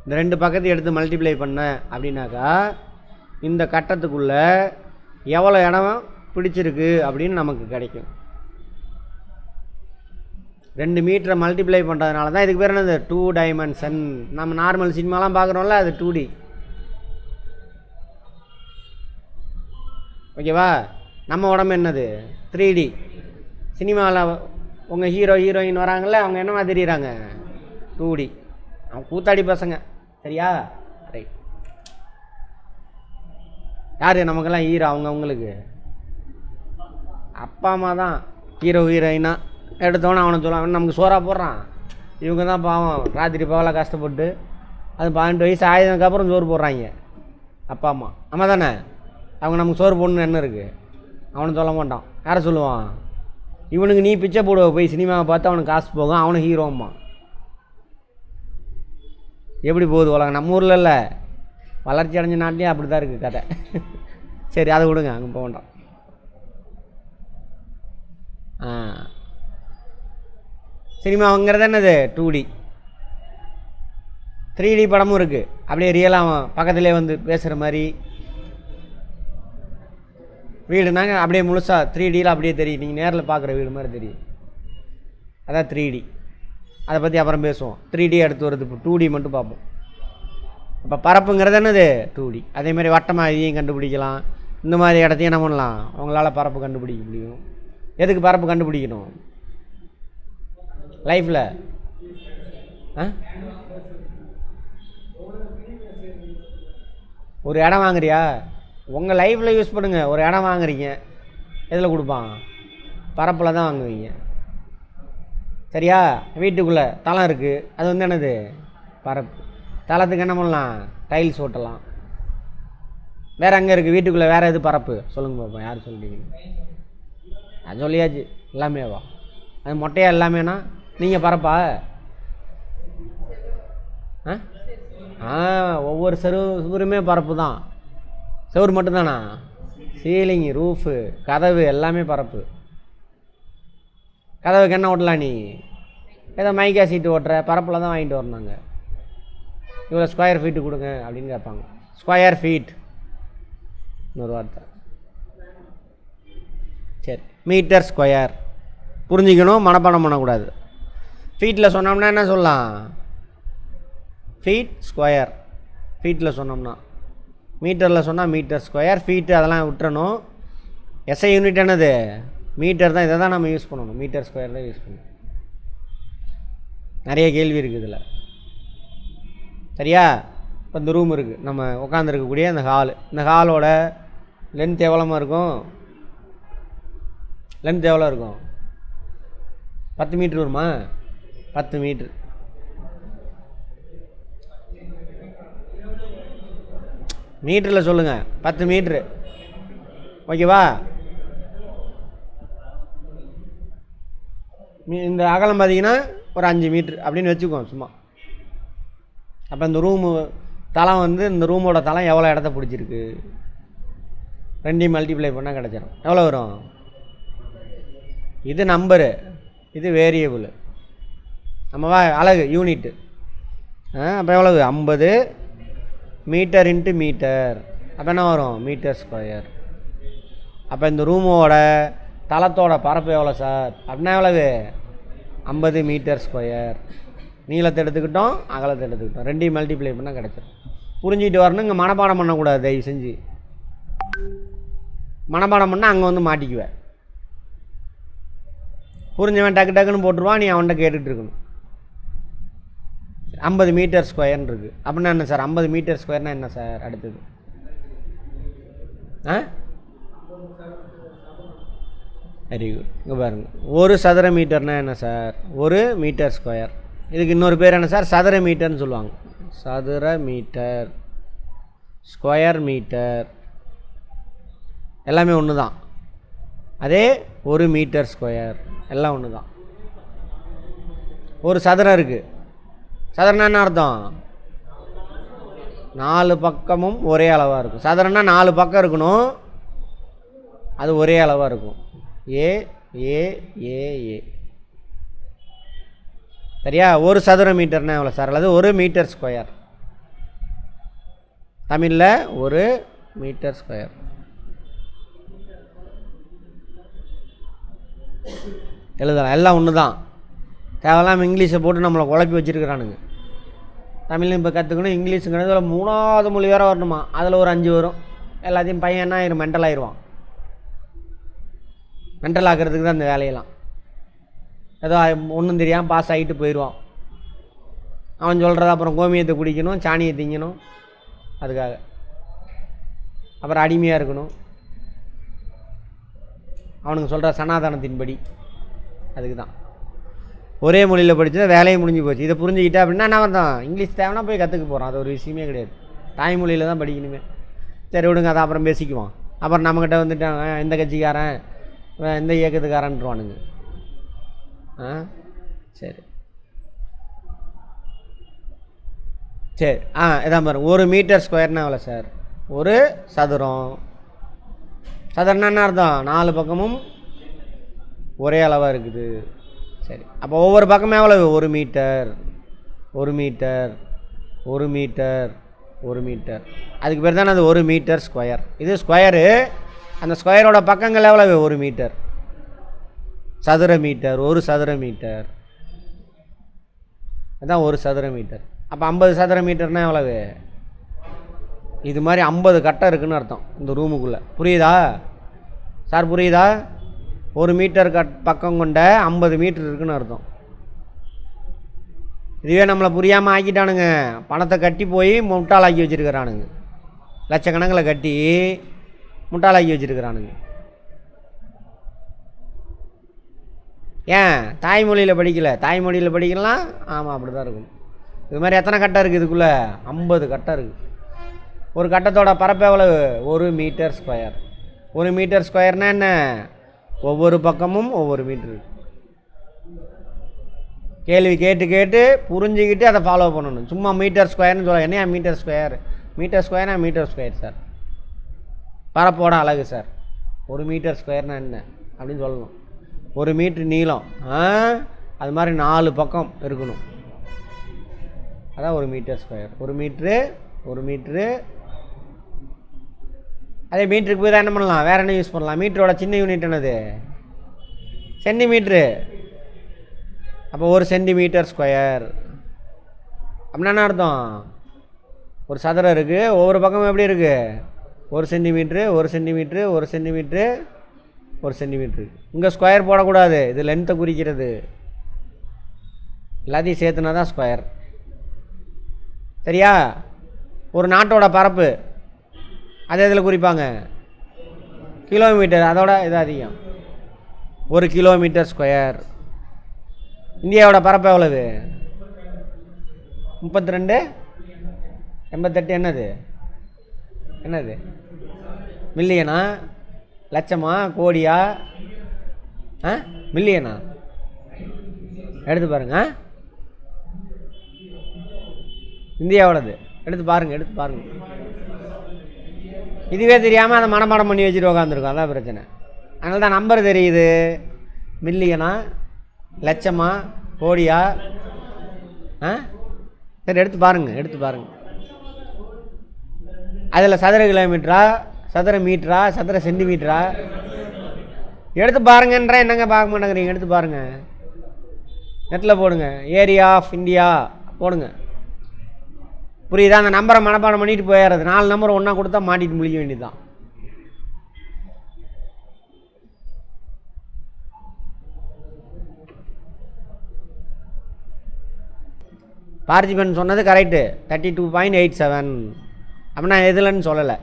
இந்த 2 பக்கத்தையும் எடுத்து மல்டிப்ளை பண்ண அப்படின்னாக்கா இந்த கட்டத்துக்குள்ளே எவ்வளோ இடம் பிடிச்சிருக்கு அப்படின்னு நமக்கு கிடைக்கும். 2 மீட்டரை மல்டிப்ளை பண்ணுறதுனால தான் இதுக்கு பேர் என்னது 2 டைமென்ஷன். நம்ம நார்மல் சினிமாலாம் பார்க்குறோம்ல, அது 2D. ஓகேவா? நம்ம உடம்பு என்னது 3D. சினிமாவில் உங்கள் ஹீரோ ஹீரோயின் வராங்கள்ல, அவங்க என்னவா தெரியுறாங்க 2D. அவங்க கூத்தாடி பசங்க, சரியா? ரைட். யார் நமக்கெல்லாம் ஹீரோ? அவங்களுக்கு அப்பா அம்மா தான் ஹீரோ ஹீரோயினா. எடுத்தோன்னே அவனை சொல்லுவான், நமக்கு சோறா போடுறான். இவங்க தான் பாவம் ராத்திரி பகலாக கஷ்டப்பட்டு அது 18 வயசு ஆயதுக்கப்புறம் சோறு போடுறாங்க அப்பா அம்மா. அம்மா தானே? அவங்க நமக்கு சோறு போடணுன்னு என்ன இருக்குது? அவனு சொல்ல மாட்டான். யாரை சொல்லுவான்? இவனுக்கு நீ பிச்சை போடுவ போய் சினிமாவை பார்த்து அவனுக்கு காசு போகும், அவனும் ஹீரோம்மா. எப்படி போகுது உலகம்? நம்ம ஊரில் இல்லை, வளர்ச்சி அடைஞ்ச நாட்டிலே அப்படி தான் இருக்குது கதை. சரி, அதை விடுங்க, அங்கே போக வேண்டாம். சினிமாங்கிறது என்னது 2D. 3D படமும் இருக்குது, அப்படியே ரியலாக பக்கத்துலேயே வந்து பேசுகிற மாதிரி. வீடுனாங்க அப்படியே முழுசாக 3Dயில் அப்படியே தெரியும், நீங்கள் நேரில் பார்க்குற வீடு மாதிரி தெரியும், அதான் 3D. அதை பற்றி அப்புறம் பேசுவோம். 3D அடுத்து வருது, இப்போ 2D மட்டும் பார்ப்போம். இப்போ பரப்புங்கிறது என்னது 2D. அதேமாதிரி வட்டமாக இதையும் கண்டுபிடிக்கலாம். இந்த மாதிரி இடத்தையும் என்ன பண்ணலாம், அவங்களால பரப்பு கண்டுபிடிக்க முடியும். எதுக்கு பரப்பு கண்டுபிடிக்கணும் லைஃப்பில்? ஒரு இடம் வாங்குறியா, உங்கள் லைஃப்பில் யூஸ் பண்ணுங்கள். ஒரு இடம் வாங்குறீங்க, எதில் கொடுப்பான்? பரப்பில் தான் வாங்குவீங்க, சரியா? வீட்டுக்குள்ளே தளம் இருக்குது, அது வந்து என்னது பரப்பு. தளத்துக்கு என்ன பண்ணலாம்? டைல்ஸ் ஓட்டலாம். வேறு அங்கே இருக்குது வீட்டுக்குள்ளே வேறு எது பரப்பு சொல்லுங்க பார்ப்போம். யார் சொல்கிறீங்க? அது சொல்லியாச்சு. எல்லாமேவா? அது மொட்டையா எல்லாமேனா நீங்கள் பரப்பா? ஒவ்வொரு செவருமே பரப்பு தான். செவரு மட்டும்தானா? சீலிங்கு, ரூஃபு, கதவு எல்லாமே பரப்பு. கதவுக்கு என்ன ஓட்டலாம்? நீ ஏதோ மைக்கா சீட்டு ஓட்டுற பரப்பில் தான் வாங்கிட்டு வரணுங்க. இவ்வளோ ஸ்கொயர் ஃபீட்டு கொடுங்க அப்படின்னு கேட்பாங்க. ஸ்கொயர் ஃபீட் இன்னொரு வார்த்தை. சரி, மீட்டர் ஸ்கொயர் புரிஞ்சிக்கணும், மனப்பாடம் பண்ணக்கூடாது. ஃபீட்டில் சொன்னோம்னா என்ன சொல்லலாம்? Feet square. ஃபீட்டில் சொன்னோம்னா. மீட்டரில் சொன்னால் மீட்டர் ஸ்கொயர். ஃபீட்டு அதெல்லாம் விட்டுறணும். எஸ்ஐ யூனிட் என்னது? மீட்டர் தான். இதை தான் நம்ம யூஸ் பண்ணணும். மீட்டர் ஸ்கொயர் தான் யூஸ் பண்ணணும். நிறைய கேள்வி இருக்குது இதில். சரியா? இப்போ இந்த ரூம் இருக்குது, நம்ம உட்காந்துருக்கக்கூடிய இந்த ஹாலு. இந்த ஹாலோட லென்த் எவ்வளோமா இருக்கும்? லென்த் எவ்வளோ இருக்கும்? 10 மீட்ரு வருமா? 10 மீட்ரு. மீட்டரில் சொல்லுங்கள். 10 மீட்ரு. ஓகேவா? இந்த அகலம் பார்த்தீங்கன்னா ஒரு 5 மீட்ரு அப்படின்னு வச்சுக்குவோம் சும்மா. அப்போ இந்த ரூமு தளம் வந்து இந்த ரூமோட தளம் எவ்வளோ இடத்த பிடிச்சிருக்கு? 2 மல்டிப்ளை பண்ணால் கிடச்சிடும். எவ்வளோ வரும்? இது நம்பரு, இது வேரியபிள். நம்மவா அலகு யூனிட்டு. அப்போ எவ்வளவு? 50 மீட்டர் இன்ட்டு மீட்டர். அப்போ என்ன வரும்? Meter square. அப்போ இந்த ரூமோட தளத்தோட பரப்பு எவ்வளோ சார் அப்படின்னா எவ்வளவு? 50 மீட்டர் ஸ்கொயர். நீளத்தை எடுத்துக்கிட்டோம், அகலத்தை எடுத்துக்கிட்டோம். 2 மல்டிப்ளை பண்ணால் கிடச்சிடும். புரிஞ்சுக்கிட்டு வரணும். இங்கே மனப்பாடம் பண்ணக்கூடாது தயவு செஞ்சு. மனப்பாடம் பண்ணால் அங்கே வந்து மாட்டிக்குவேன். புரிஞ்சவன் டக்கு டக்குன்னு போட்டுருவான், நீ அவன்கிட்ட கேட்டுட்டு இருக்கணும். 50 மீட்டர் ஸ்கொயர்னு இருக்குது அப்படின்னா என்ன சார்? 50 மீட்டர் ஸ்கொயர்னால் என்ன சார்? அடுத்தது வெரி குட். இங்கே பாருங்கள், ஒரு சதுர மீட்டர்னால் என்ன சார்? 1 metre square. இதுக்கு இன்னொரு பேர் என்ன சார்? சதுர மீட்டர்னு சொல்லுவாங்க. சதுர மீட்டர், ஸ்கொயர் மீட்டர் எல்லாமே ஒன்று தான். அதே 1 மீட்டர் ஸ்கொயர் எல்லாம் ஒன்று தான். ஒரு சதுரம் இருக்குது. சதுரம்னா என்ன அர்த்தம்? 4 பக்கமும் ஒரே அளவாக இருக்கும். சதுரம்னா 4 பக்கம் இருக்கணும், அது ஒரே அளவாக இருக்கும். ஏ ஏ ஏ ஏ. சரியா? ஒரு சதுர மீட்டர்னா எவ்வளோ சார்? அல்லது 1 மீட்டர் ஸ்கொயர். தமிழில் 1 மீட்டர் ஸ்கொயர். எழுதலாம். எல்லாம் ஒன்று தான். தேவையில்லாமல் இங்கிலீஷை போட்டு நம்மளை குழப்பி வச்சுருக்கிறானுங்க. தமிழ்லையும் இப்போ கற்றுக்கணும், இங்கிலீஷுங்கிறது அதில் 3வது மொழி வேறு வரணுமா, அதில் ஒரு 5 வரும். எல்லாத்தையும் பையன் என்ன ஆயிரும்? மென்டல் ஆயிடுவான். மென்டல் ஆக்கிறதுக்கு தான் இந்த வேலையெல்லாம். ஏதோ ஒன்றும் தெரியாமல் பாஸ் ஆகிட்டு போயிடுவான். அவன் சொல்கிறத அப்புறம் கோமியத்தை குடிக்கணும், சாணியை திங்கணும், அதுக்காக அப்புறம் அடிமையாக இருக்கணும் அவனுக்கு சொல்கிற சனாதனத்தின்படி. அதுக்கு தான் ஒரே மொழியில் படித்தா வேலையை முடிஞ்சு போச்சு. இதை புரிஞ்சுக்கிட்டா அப்படின்னா என்ன வந்தான்? இங்கிலீஷ் தேவைன்னா போய் கற்றுக்க போகிறான். அது ஒரு விஷயமே கிடையாது. தாய்மொழியில் தான் படிக்கணுமே. சரி விடுங்க, அதை அப்புறம் பேசிக்குவோம். அப்புறம் நம்மக்கிட்ட வந்துட்டாங்க இந்த கட்சிக்காரன் இந்த இயக்கத்துக்காரன்ட்டுருவானுங்க. சரி சரி. இதான் பாருங்க, 1 மீட்டர் ஸ்கொயர்னா எவ்வளோ சார்? ஒரு சதுரம். சதுரம்னா என்ன அர்த்தம்? 4 பக்கமும் ஒரே அளவாக இருக்குது. சரி, அப்போ ஒவ்வொரு பக்கமும் எவ்வளவு? 1 மீட்டர் 1 மீட்டர் 1 மீட்டர் 1 மீட்டர். அதுக்கு பேர் தானே அது 1 மீட்டர் ஸ்கொயர். இது ஸ்கொயரு. அந்த ஸ்கொயரோட பக்கங்கள் எவ்வளவு? 1 மீட்டர். சதுர மீட்டர், 1 சதுர மீட்டர். அதுதான் 1 சதுர மீட்டர். அப்போ 50 சதுர மீட்டர்னால் எவ்வளவு? இது மாதிரி 50 கட்டை இருக்குதுன்னு அர்த்தம் இந்த ரூமுக்குள்ளே. புரியுதா சார்? புரியுதா? 1 மீட்டர் பக்கம் கொண்ட 50 மீட்டர் இருக்குதுன்னு அர்த்தம். இதுவே நம்மளை புரியாமல் ஆக்கிட்டானுங்க. பணத்தை கட்டி போய் முட்டாளாக்கி வச்சுருக்கிறானுங்க. லட்சக்கணக்கில் கட்டி முட்டாளாக்கி வச்சுருக்கிறானுங்க. ஏன் தாய்மொழியில் படிக்கலை? தாய்மொழியில் படிக்கலாம். ஆமாம், அப்படி தான் இருக்கும். இது மாதிரி எத்தனை கட்டம் இருக்குது இதுக்குள்ளே? 50 கட்டம் இருக்குது. ஒரு கட்டத்தோட பரப்பு எவ்வளவு? 1 மீட்டர் ஸ்கொயர். 1 மீட்டர் ஸ்கொயர்னா என்ன? ஒவ்வொரு பக்கமும் ஒவ்வொரு மீட்ரு. கேள்வி கேட்டு கேட்டு புரிஞ்சுக்கிட்டு அதை ஃபாலோ பண்ணணும். சும்மா மீட்டர் ஸ்கொயர்னு சொல்ல, என்னையா மீட்டர் ஸ்கொயர்? மீட்டர் ஸ்கொயர்னா மீட்டர் ஸ்கொயர் சார், பரப்போட அழகு சார். 1 மீட்டர் ஸ்கொயர்னா என்ன அப்படின்னு சொல்லணும். 1 மீட்ரு நீளம், அது மாதிரி 4 பக்கம் இருக்கணும். அதான் 1 மீட்டர் ஸ்கொயர். 1 மீட்ரு. அதே மீட்டருக்கு போய் தான் என்ன பண்ணலாம்? வேறு என்ன யூஸ் பண்ணலாம்? மீட்டரோட சின்ன யூனிட் என்னது? சென்டிமீட்ரு. அப்போ 1 சென்டிமீட்டர் ஸ்கொயர் அப்படின்னா என்ன அர்த்தம்? ஒரு சதுரம் இருக்குது, ஒவ்வொரு பக்கமும் எப்படி இருக்குது? 1 சென்டிமீட்ரு, 1 சென்டிமீட்ரு, 1 சென்டிமீட்ரு, 1 சென்டிமீட்ரு. இங்கே ஸ்கொயர் போடக்கூடாது, இது லென்த்தை குறிக்கிறது. எல்லாத்தையும் சேர்த்துனா தான் ஸ்கொயர். சரியா? ஒரு நாட்டோட பரப்பு அது இதில் குறிப்பாங்க கிலோமீட்டர், அதோட இது அதிகம். 1 கிலோமீட்டர் ஸ்கொயர். இந்தியாவோட பரப்பு எவ்வளவு? 32, 88. என்னது? மில்லியனா, லட்சமா, கோடியா? மில்லியனா? எடுத்து பாருங்க. இந்தியாவோடது எடுத்து பாருங்க. இதுவே தெரியாமல் அதை மனப்பாடம் பண்ணி வச்சுட்டு உட்காந்துருக்கோம், அதான் பிரச்சனை. அதனால தான் நம்பர் தெரியுது. மில்லியனா, லட்சமா, கோடியா? சரி, எடுத்து பாருங்க. அதில் சதுர கிலோமீட்டரா, சதுர மீட்டரா, சதுர சென்டிமீட்டரா? எடுத்து பாருங்கன்ற என்னங்க பார்க்க மாட்டேங்கிறீங்க? எடுத்து பாருங்க, நெட்டில் போடுங்க, ஏரியா ஆஃப் இந்தியா போடுங்க. புரியுதா? அந்த நம்பரை மனப்பாடம் பண்ணிட்டு போயிடுறது. 4 நம்பர் ஒன்றா கொடுத்தா மாட்டிட்டு முடிக்க வேண்டியதுதான். பார்த்திபன் சொன்னது கரெக்டு, 32.87. அப்படின்னா எதுலன்னு சொல்லலை.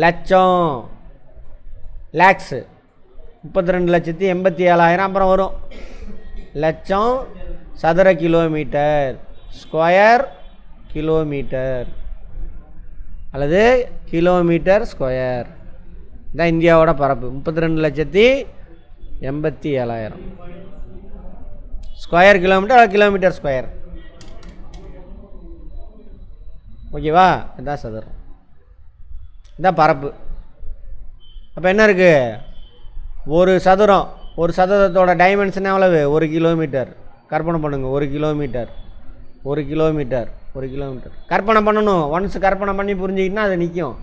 லட்சம், லேக்ஸு 32,87,000. அப்புறம் வரும் லட்சம் சதுர கிலோமீட்டர், ஸ்கொயர் கிலோமீட்டர் அல்லது கிலோமீட்டர் ஸ்கொயர். இதான் இந்தியாவோட பரப்பு, 32,87,000. Square kilometre, kilometre square. ஓகேவா? இதுதான் சதுரம், இதுதான் பரப்பு. அப்போ என்ன இருக்குது? ஒரு சதுரத்தோட டைமென்ஷன் எவ்வளவு? 1 கிலோமீட்டர். கற்பனை பண்ணுங்கள், 1 கிலோமீட்டர். கற்பனை பண்ணணும். ஒன்ஸ் கற்பனை பண்ணி புரிஞ்சுக்கிட்டா அது நிற்கும்.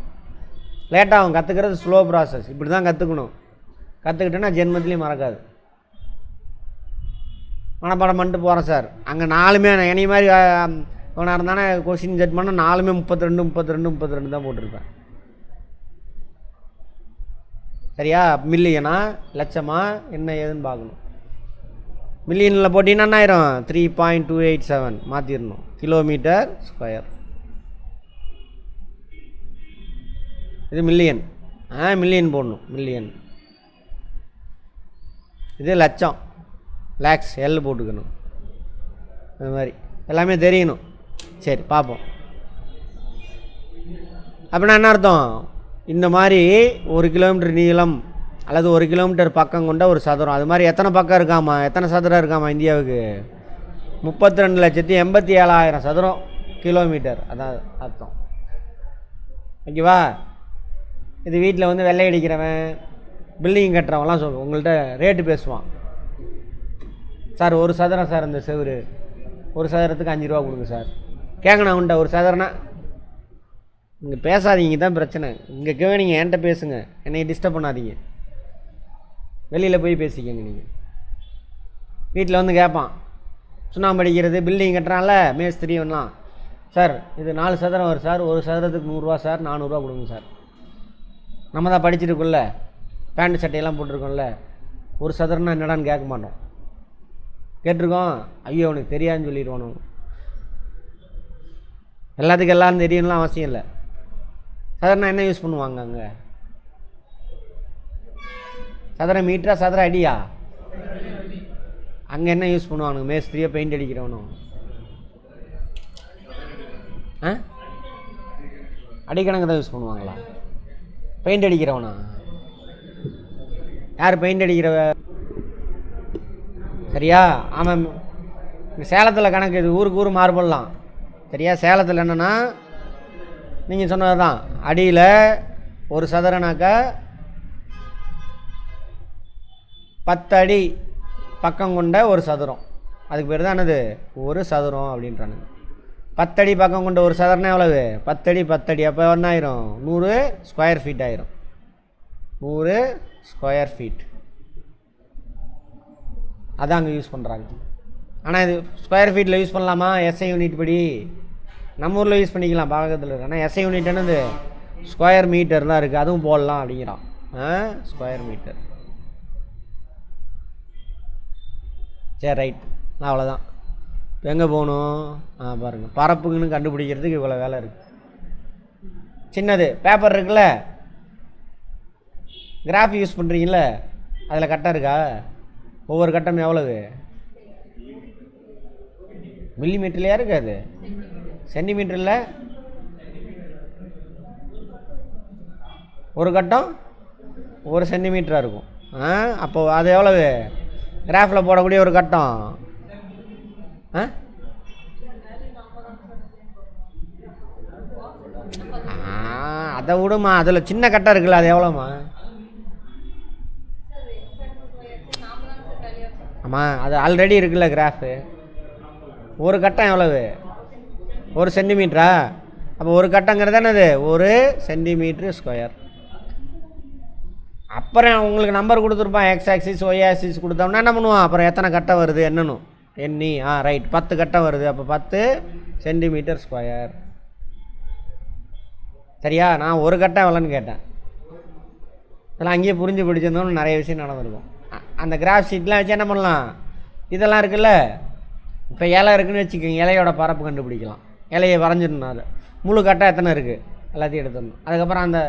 லேட்டாகும், கற்றுக்கிறது ஸ்லோ ப்ராசஸ். இப்படி தான் கற்றுக்கணும். கற்றுக்கிட்டேன்னா ஜென்மத்திலையும் மறக்காது. மனப்பாடம் பண்ணிட்டு போகிறேன் சார். அங்கே 4மே என்னை மாதிரி இவனாக இருந்தானே கொஸ்டின் செட் பண்ணால் 4மே 32 தான் போட்டிருப்பேன். சரியா? மில்லியனா, லட்சமா, என்ன ஏதுன்னு பார்க்கணும். மில்லியனில் போட்டிங்கன்னா என்ன ஆயிரும்? 3.287 மாற்றிடணும். Kilometre square. இது மில்லியன். மில்லியன் போடணும், மில்லியன். இது லட்சம், லேக்ஸ், எல் போட்டுக்கணும். அது மாதிரி எல்லாமே தெரியணும். சரி, பார்ப்போம். அப்படின்னா என்ன அர்த்தம்? இந்த மாதிரி 1 கிலோமீட்டர் நீளம் அல்லது 1 கிலோமீட்டர் பக்கம் கொண்ட ஒரு சதுரம். அது மாதிரி எத்தனை பக்கம் இருக்காமா, எத்தனை சதுரம் இருக்காமா இந்தியாவுக்கு? 32,87,000 சதுரம் கிலோமீட்டர். அதான் அர்த்தம். ஓகேவா? இது வீட்டில் வந்து வெள்ளை அடிக்கிறவன், பில்டிங் கட்டுறவன்லாம் சொல்லுவோம், உங்கள்கிட்ட ரேட்டு பேசுவான். சார் 1 சதுரம் சார், இந்த செவரு 1 சதுரத்துக்கு 5 ரூபா கொடுங்க சார். கேட்கணும் அவன்கிட்ட. 1 சதுரம்னா இங்கே பேசாதீங்க, தான் பிரச்சனை. இங்கே கேவனிங்க, என்கிட்ட பேசுங்க, என்னை டிஸ்டர்ப் பண்ணாதீங்க. வெளியில் போய் பேசிக்கங்க. நீங்கள் வீட்டில் வந்து கேட்பான், சுண்ணாம்பு அடிக்கிறது, பில்டிங் கட்டுறான்ல மேஸ்திரியெல்லாம், சார் இது 4 சதுரம் வரும் சார், 1 சதுரத்துக்கு 100 ரூபா சார், 400 ரூபா கொடுங்க சார். நம்ம தான் படிச்சிருக்கோம்ல, பேண்ட் சட்டையெல்லாம் போட்டிருக்கோம்ல, 1 சதுரம்னா என்னடான்னு கேட்க மாட்டோம். கேட்டிருக்கோம், ஐயோ அவனுக்கு தெரியாதுன்னு சொல்லிடுவானு. எல்லாத்துக்கும் எல்லாம் தெரியணும்லாம் அவசியம் இல்லை. சதுரம்னா என்ன யூஸ் பண்ணுவாங்க அங்கே? சதுர மீட்டரா, சதுர அடியா? அங்கே என்ன யூஸ் பண்ணுவானுங்க? மேஸ்திரியாக பெயிண்ட் அடிக்கிறவனும் அடிக்கணக்கு தான் யூஸ் பண்ணுவாங்களா? பெயிண்ட் அடிக்கிறவனா? யார் பெயிண்ட் அடிக்கிறவ? சரியா? ஆமாம். இந்த சேலத்தில் கணக்கு இது ஊருக்கு ஊர் மாறுபடலாம். சரியா? சேலத்தில் என்னென்னா நீங்கள் சொன்னது தான், அடியில் ஒரு சதுரனாக்கா 10 அடி பக்கம் கொண்ட ஒரு சதுரம். அதுக்கு பேர் தான் என்னது? ஒரு சதுரம் அப்படின்றானுங்க. 10 அடி பக்கம் கொண்ட ஒரு சதுரம்னா எவ்வளவு? 10 அடி 10 அடி. அப்போ என்ன ஆயிரும்? 100 ஸ்கொயர் ஃபீட் ஆயிரும். 100 ஸ்கொயர் ஃபீட். அதான் அங்கே யூஸ் பண்ணுறாங்க. ஆனால் இது ஸ்கொயர் ஃபீட்டில் யூஸ் பண்ணலாமா? எஸ்ஐ யூனிட் படி நம்ம ஊரில் யூஸ் பண்ணிக்கலாம் பக்கத்தில் இருக்கு. ஆனால் எஸ்ஐ யூனிட் என்னது? ஸ்கொயர் மீட்டர் தான் இருக்குது, அதுவும் போடலாம் அப்படிங்கிறான். Square meter. சரி, ரைட். அவ்வளோதான். இப்போ எங்கே போகணும்? பாருங்கள், பரப்புக்குன்னு கண்டுபிடிக்கிறதுக்கு இவ்வளோ வேலை இருக்குது. சின்னது பேப்பர் இருக்குல்ல, கிராஃப் யூஸ் பண்ணுறீங்கள, அதில் கட்டம் இருக்கா? ஒவ்வொரு கட்டம் எவ்வளவு? மில்லிமீட்டர்லையா இருக்காது? சென்டிமீட்டரில் ஒரு கட்டம் 1 சென்டிமீட்டராக இருக்கும். அப்போது அது எவ்வளவு? கிராஃபில் போடக்கூடிய ஒரு கட்டம் அதை விடுமா, அதில் சின்ன கட்டம் இருக்குல்ல, அது எவ்வளோம்மா? ஆமாம், அது ஆல்ரெடி இருக்குல்ல கிராஃபு. ஒரு கட்டம் எவ்வளவு? 1 சென்டிமீட்டரா? அப்போ ஒரு கட்டங்கிறது என்னது? 1 சென்டிமீட்ரு ஸ்கொயர். அப்புறம் உங்களுக்கு நம்பர் கொடுத்துருப்பான், எக்ஸ் ஆக்சிஸ் ஒய் ஆக்சிஸ் கொடுத்தோம்னா என்ன பண்ணுவான்? அப்புறம் எத்தனை கட்டம் வருது என்னன்னு எண்ணி. ரைட், 10 கட்டம் வருது. அப்போ 10 சென்டிமீட்டர் ஸ்கொயர். சரியா? நான் ஒரு கட்டம் எவ்வளோன்னு கேட்டேன். இதெல்லாம் அங்கேயே புரிஞ்சு பிடிச்சிருந்தோம்னு நிறைய விஷயம் நடந்திருக்கும். அந்த கிராஃப் ஷீட்லாம் வச்சு என்ன பண்ணலாம்? இதெல்லாம் இருக்குல்ல, இப்போ இலை இருக்குதுன்னு வச்சுக்கோங்க, இலையோட பரப்பு கண்டுபிடிக்கலாம். இலையை வரைஞ்சிடணும். அது முழு கட்டம் எத்தனை இருக்குது எல்லாத்தையும் எடுத்துடணும். அதுக்கப்புறம் அந்த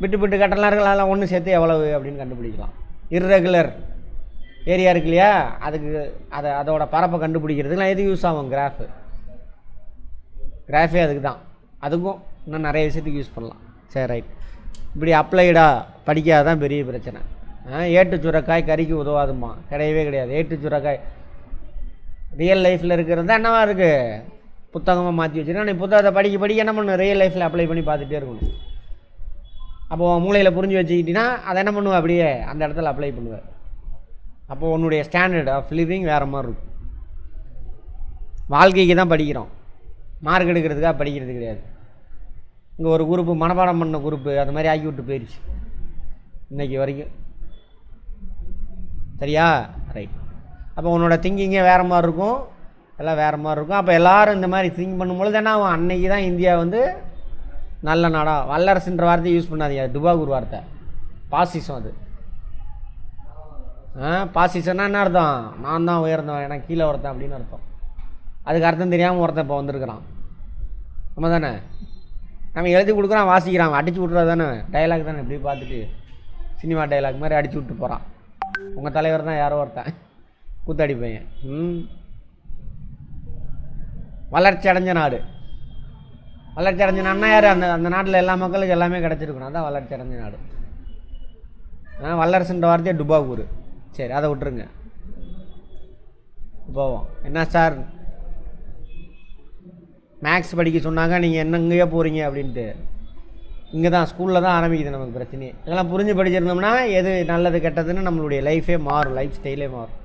விட்டு கட்டெல்லாம் இருக்குல்ல, அதெல்லாம் ஒன்று சேர்த்து எவ்வளவு அப்படின்னு கண்டுபிடிக்கலாம். இர்ரெகுலர் ஏரியா இருக்கு இல்லையா, அதுக்கு அதோட பரப்பை கண்டுபிடிக்கிறதுக்குலாம் எது யூஸ் ஆகும்? கிராஃபு. கிராஃபே அதுக்கு தான். அதுக்கும் இன்னும் நிறைய விஷயத்துக்கு யூஸ் பண்ணலாம். சரி, ரைட். இப்படி அப்ளைடாக படிக்காதான் பெரிய பிரச்சனை. ஏட்டு சுரக்காய் கறிக்கு உதவாதுமா? கிடையவே கிடையாது. ஏட்டு சுரக்காய் ரியல் லைஃப்பில் இருக்கிறது தான் என்னவா இருக்குது? புத்தகமாக மாற்றி வச்சுருக்கேன். நீ புத்தகத்தை படிக்க என்ன பண்ணணும்? ரியல் லைஃப்பில் அப்ளை பண்ணி பார்த்துட்டே இருக்கணும். அப்போது மூளையில் புரிஞ்சு வச்சுக்கிட்டிங்கன்னா அதை என்ன பண்ணுவேன்? அப்படியே அந்த இடத்துல அப்ளை பண்ணுவேன். அப்போது உன்னுடைய ஸ்டாண்டர்ட் ஆஃப் லிவிங் வேறு மாதிரி இருக்கும். வாழ்க்கைக்கு தான் படிக்கிறோம், மார்க் எடுக்கிறதுக்காக படிக்கிறது கிடையாது. இங்கே ஒரு குரூப்பு மனப்பாடம் பண்ண குரூப்பு அது மாதிரி ஆக்கி விட்டு போயிடுச்சு இன்றைக்கி வரைக்கும். சரியா? ரைட். அப்போ உன்னோட திங்கிங்கே வேறு மாதிரி இருக்கும், எல்லாம் வேறு மாதிரி இருக்கும். அப்போ எல்லோரும் இந்த மாதிரி திங்க் பண்ணும்பொழுது என்ன ஆகும்? அன்னைக்கு தான் இந்தியா வந்து நல்ல நாடா. வல்லரசுன்ற வார்த்தையை யூஸ் பண்ணாதீங்க, அது டுபாகூர் வார்த்தை. பாசிசம் அது. பாசிசம்னா என்ன அர்த்தம்? நான் தான் உயர்ந்தவன், எனக்கு கீழே ஒருத்தன் அப்படின்னு அர்த்தம். அதுக்கு அர்த்தம் தெரியாமல் ஒருத்தன் இப்போ வந்திருக்கிறான். நம்ம தானே, நம்ம எழுதி கொடுக்குறான், வாசிக்கிறான், அடிச்சு விட்றது தானே. டைலாக் தானே, இப்படி பார்த்துட்டு சினிமா டைலாக் மாதிரி அடிச்சு விட்டு போகிறான். உங்கள் தலைவர் தான் யாரோ ஒருத்தன் கூத்தாடி பையன். வளர்ச்சி அடைஞ்ச நாடு. வளர்ச்சி அடைஞ்ச நாடுனா யார்? அந்த நாட்டில் எல்லா மக்களுக்கும் எல்லாமே கிடச்சிருக்கணும். அதான் வளர்ச்சி அடைஞ்ச நாடு. வல்லரசுன்ற வார்த்தையே டுபாகூர். சரி, அதை விட்டுருங்க, போவோம். என்ன சார் மேக்ஸ் படிக்க சொன்னாங்க, நீங்கள் என்னங்கேயோ போகிறீங்க அப்படின்ட்டு. இங்கே தான் ஸ்கூலில் தான் ஆரம்பிக்குது நமக்கு பிரச்சனையே. இதெல்லாம் புரிஞ்சு படிச்சிருந்தோம்னா எது நல்லது கெட்டதுன்னு நம்மளுடைய லைஃபே மாறும், லைஃப் ஸ்டைலே மாறும்.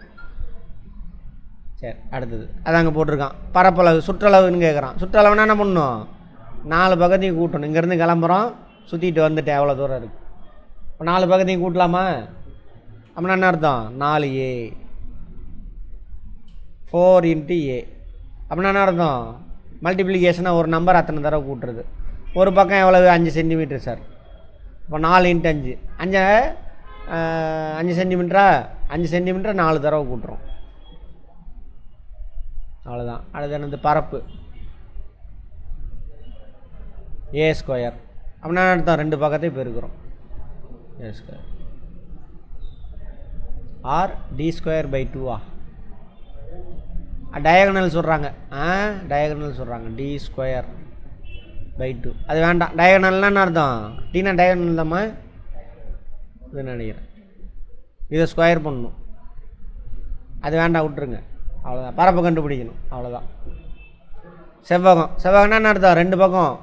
சரி, அடுத்தது அது அங்கே போட்டிருக்கான். பரப்பளவு, சுற்றளவுன்னு கேட்குறான். சுற்றளவுனா என்ன பண்ணணும்? 4 பக்கத்தையும் கூட்டணும். இங்கேருந்து கிளம்புறோம், சுற்றிட்டு வந்துட்டேன், எவ்வளோ தூரம் இருக்குது. இப்போ 4 பக்கத்தையும் கூட்டலாமா? அப்படின்னா என்ன அர்த்தம்? 4a 4 × a. அப்படின்னா என்ன அர்த்தம்? மல்டிப்ளிகேஷனாக ஒரு நம்பர் அத்தனை தடவை கூட்டுறது. ஒரு பக்கம் எவ்வளவு? 5 சென்டிமீட்டர் சார். இப்போ 4 × 5 5 சென்டிமீட்டரா? 5 சென்டிமீட்டர் 4 தடவை கூட்டுறோம், அவ்வளோதான். அடுத்து என்னது? பரப்பு a ஸ்கொயர். அப்படின்னா அர்த்தம் 2 பக்கத்தையும் பெருக்கிறோம், a square. Or d² / 2. Diagonal சொல்கிறாங்க. டயகனல் சொல்கிறாங்க d²/2. அது வேண்டாம். டயகனல்னா என்ன அர்த்தம்? டீனா டயகனல் தாம்மா இது நினைக்கிறேன். இதை ஸ்கொயர் பண்ணணும். அது வேண்டாம், விட்டுருங்க. அவ்வளோதான். பரப்பு கண்டுபிடிக்கணும், அவ்வளோதான். செவ்வகம்னா என்ன அர்த்தம்? ரெண்டு பக்கம்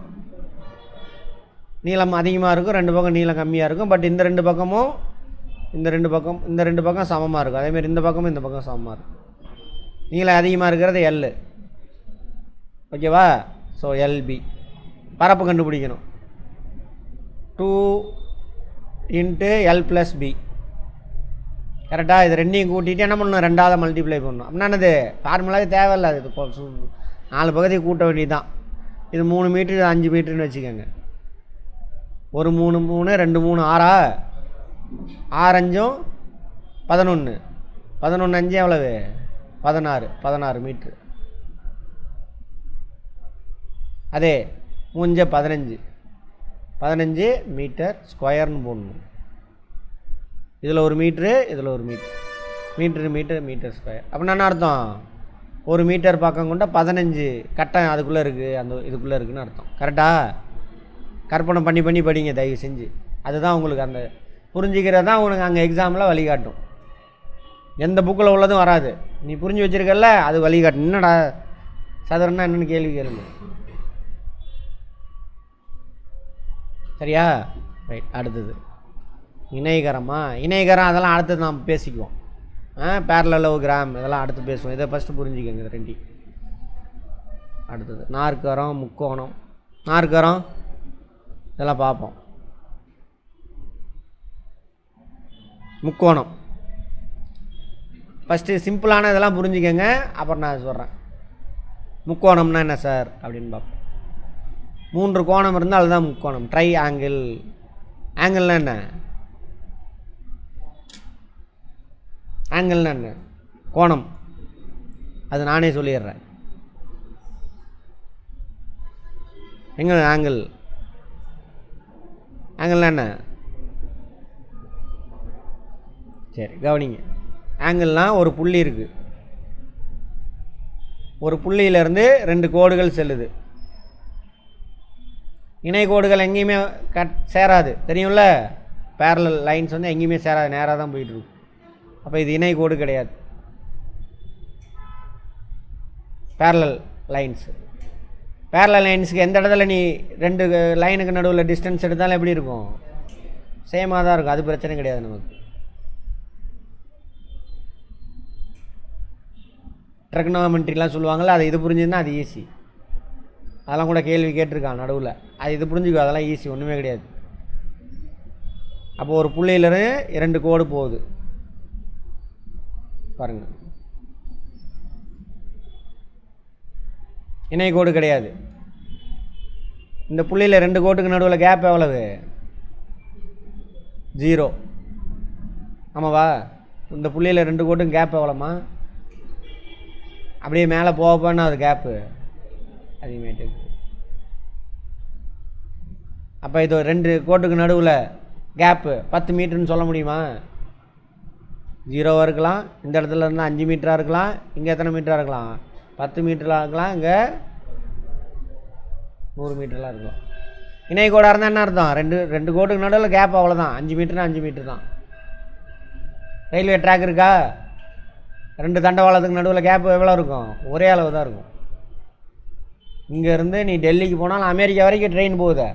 நீளம் அதிகமாக இருக்கும், ரெண்டு பக்கம் நீளம் கம்மியாக இருக்கும். பட் இந்த ரெண்டு பக்கமும் இந்த ரெண்டு பக்கம் சமமாக இருக்கும். அதேமாதிரி இந்த பக்கமும் இந்த பக்கம் சமமாக இருக்கும். நீளம் அதிகமாக இருக்கிறது எல். ஓகேவா? So LB. பரப்பு கண்டுபிடிக்கணும். 2 × l+b. கரெக்டாக? இது ரெண்டையும் கூட்டிகிட்டு என்ன பண்ணணும்? ரெண்டாவது மல்டிப்ளை பண்ணணும். அப்படின்னா என்னது? ஃபார்முலாவே தேவையில்லை. இது 4 பகுதியை கூட்ட வேண்டியது தான். இது 3 மீட்ரு, இது 5 மீட்டருன்னு வச்சுக்கோங்க. ஒரு 3 3 2 3 6 6 5 11 11 5 எவ்வளவு? 16 மீட்ரு. அதே 3 15 மீட்டர் ஸ்கொயர்னு போடணும். இதில் ஒரு மீட்ரு, இதில் ஒரு மீட்டர் ஸ்கொயர். அப்படின்னா என்ன அர்த்தம்? ஒரு மீட்டர் பக்கம் கொண்ட 15 கட்டம் அதுக்குள்ளே இருக்குது, அந்த இதுக்குள்ளே இருக்குதுன்னு அர்த்தம். கரெக்டாக? கற்பனை பண்ணி படிங்க தயவு செஞ்சு. அதுதான் உங்களுக்கு அந்த புரிஞ்சிக்கிறது தான் உனக்கு அங்கே எக்ஸாமில் வழிகாட்டும். எந்த புக்கில் உள்ளதும் வராது. நீ புரிஞ்சு வச்சுருக்கல, அது வழிகாட்டும். என்னடா சதுரன்னா என்னென்னு கேள்வி கேளுங்க. சரியா? ரைட். அடுத்தது இணைகரம். அதெல்லாம் அடுத்தது நாம் பேசிக்குவோம். பேரலோகிராம் இதெல்லாம் அடுத்து பேசுவோம். இதை ஃபஸ்ட்டு புரிஞ்சுக்கோங்க. இது ரெண்டி. அடுத்தது நாற்கரம், முக்கோணம். நாற்கரம் இதெல்லாம் பார்ப்போம். முக்கோணம் ஃபஸ்ட்டு சிம்பிளான இதெல்லாம் புரிஞ்சுக்கோங்க, அப்புறம் நான் சொல்கிறேன். முக்கோணம்னா என்ன சார் அப்படின்னு பார்ப்போம். 3 கோணம் இருந்தால் அதுதான் முக்கோணம். Try angle. ஆங்கிள்னா என்ன? ஆங்கிள்னா என்ன? கோணம். அது நானே சொல்லிடுறேன். எங்க ஆங்கிள்னா என்ன? சரி கவனிங்க. ஆங்கிள்னால் ஒரு புள்ளி இருக்குது. ஒரு புள்ளியிலேருந்து 2 கோடுகள் செல்லுது. இணை கோடுகள் எங்கேயுமே சேராது, தெரியும்ல? பேரலல் லைன்ஸ் வந்து எங்கேயுமே சேராது, நேராக தான் போயிட்டுருக்கு. அப்போ இது இணை கோடு கிடையாது. பேரலல் லைன்ஸுக்கு எந்த இடத்துல நீ 2 லைனுக்கு நடுவில் டிஸ்டன்ஸ் எடுத்தாலும் எப்படி இருக்கும்? சேமாக தான் இருக்கும். அது பிரச்சனை கிடையாது நமக்கு. ட்ரிகனாமெட்ரிலாம் சொல்லுவாங்கள்ல, அது இது புரிஞ்சுதுன்னா அது ஈஸி. அதெல்லாம் கூட கேள்வி கேட்டிருக்கான் நடுவில். அது இது புரிஞ்சுக்கோ, அதெல்லாம் ஈஸி, ஒன்றுமே கிடையாது. அப்போ ஒரு புள்ளியிலேருந்து 2 கோடு போகுது பாருங்கள். இணை கோடு கிடையாது. இந்த புள்ளியில் 2 கோட்டுக்கு நடுவில் கேப் எவ்வளவு? 0. ஆமாவா? இந்த புள்ளியில் 2 கோட்டுக்கு கேப் எவ்வளோமா? அப்படியே மேலே போகப்போன்னா அது கேப்பு அதிகமாகிட்டு. அப்போ இது 2 கோட்டுக்கு நடுவில் கேப்பு 10 மீட்டர்னு சொல்ல முடியுமா? 0 இருக்கலாம். இந்த இடத்துல இருந்தால் 5 மீட்டராக இருக்கலாம். இங்கே எத்தனை மீட்டராக இருக்கலாம்? 10 மீட்டராக இருக்கலாம். இங்கே 100 மீட்டர்லாம் இருக்கலாம். இணை கோடாக இருந்தால் என்ன அர்த்தம்? 2 கோட்டுக்கு நடுவில் கேப் அவ்வளோதான். 5 மீட்டர்னா 5 மீட்டர் தான். ரயில்வே ட்ராக் இருக்கா? 2 தண்டவாளத்துக்கு நடுவில் கேப் எவ்வளோ இருக்கும்? ஒரே அளவு தான் இருக்கும். இங்கேருந்து நீ டெல்லிக்கு போனாலும் அமெரிக்கா வரைக்கும் ட்ரெயின் போகுது,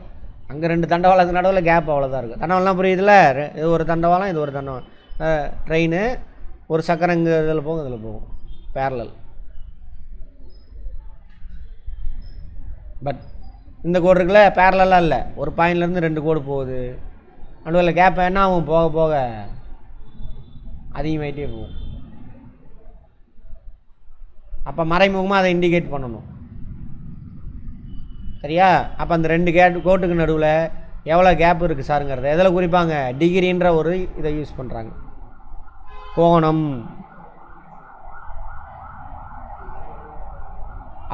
அங்கே 2 தண்டவாளத்துக்கு நடுவில் கேப் அவ்வளோதான் இருக்குது. தண்டவாளம்லாம் புரியுதுல்ல? இது ஒரு தண்டவாளம், இது ஒரு தண்டவாளம். ட்ரெயின் ஒரு சக்கரம் இங்கே இதில் போகும், இதில் போகும். பேரலல். பட் இந்த கோடு இருக்குல்ல, பேரலெல்லாம் இல்லை. ஒரு பாயிண்ட்லேருந்து 2 கோடு போகுது. நடுவில் கேப் என்ன ஆகும்? போக போக அதிகமாகிட்டே போகும். அப்போ மறைமுகமாக அதை இண்டிகேட் பண்ணணும். சரியா? அப்போ அந்த 2 கோட்டுக்கு நடுவில் எவ்வளோ கேப் இருக்குது சாருங்கிறத எதில் குறிப்பாங்க? டிகிரின்ற ஒரு இதை யூஸ் பண்ணுறாங்க. கோணம்.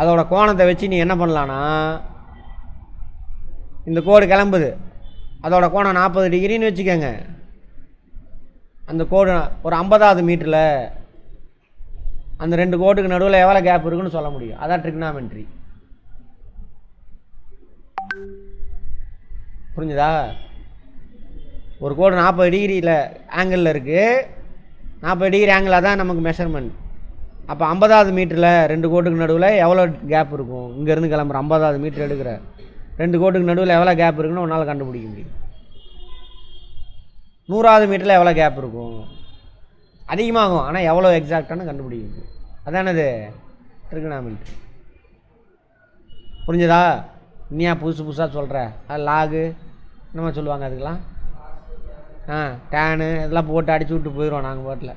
அதோட கோணத்தை வச்சு நீ என்ன பண்ணலான்னா, இந்த கோடு கிளம்புது, அதோட கோணம் 40 டிகிரின்னு வச்சுக்கோங்க. அந்த கோடு ஒரு 50வது மீட்டரில் அந்த 2 கோட்டுக்கு நடுவில் எவ்வளோ கேப் இருக்குன்னு சொல்ல முடியும். அதான் ட்ரிக்னாமெட்ரி. புரிஞ்சுதா? ஒரு கோடு 40 டிகிரியில் ஆங்கிளில் இருக்குது. 40 டிகிரி ஆங்கிளாக தான் நமக்கு மெஷர்மெண்ட். அப்போ 50வது மீட்டரில் 2 கோட்டுக்கு நடுவில் எவ்வளோ கேப் இருக்கும்? இங்கேருந்து கிளம்புற 50வது மீட்டர் எடுக்கிற 2 கோட்டுக்கு நடுவில் எவ்வளோ கேப் இருக்குன்னு உன்னால் கண்டுபிடிக்க முடியும். 100வது மீட்டரில் எவ்வளோ கேப் இருக்கும்? அதிகமாகும், ஆனால் எவ்வளோ எக்ஸாக்டானு கண்டுபிடிக்க முடியும். அதானது ட்ரிகனாமெட்ரி. புரிஞ்சுதா? நீயா புதுசாக சொல்கிற? அது லாகு என்னமா சொல்லுவாங்க அதுக்கெலாம்? டேனு இதெல்லாம் போட்டு அடிச்சு விட்டு போயிடுவோம் நாங்கள் பாட்டில்.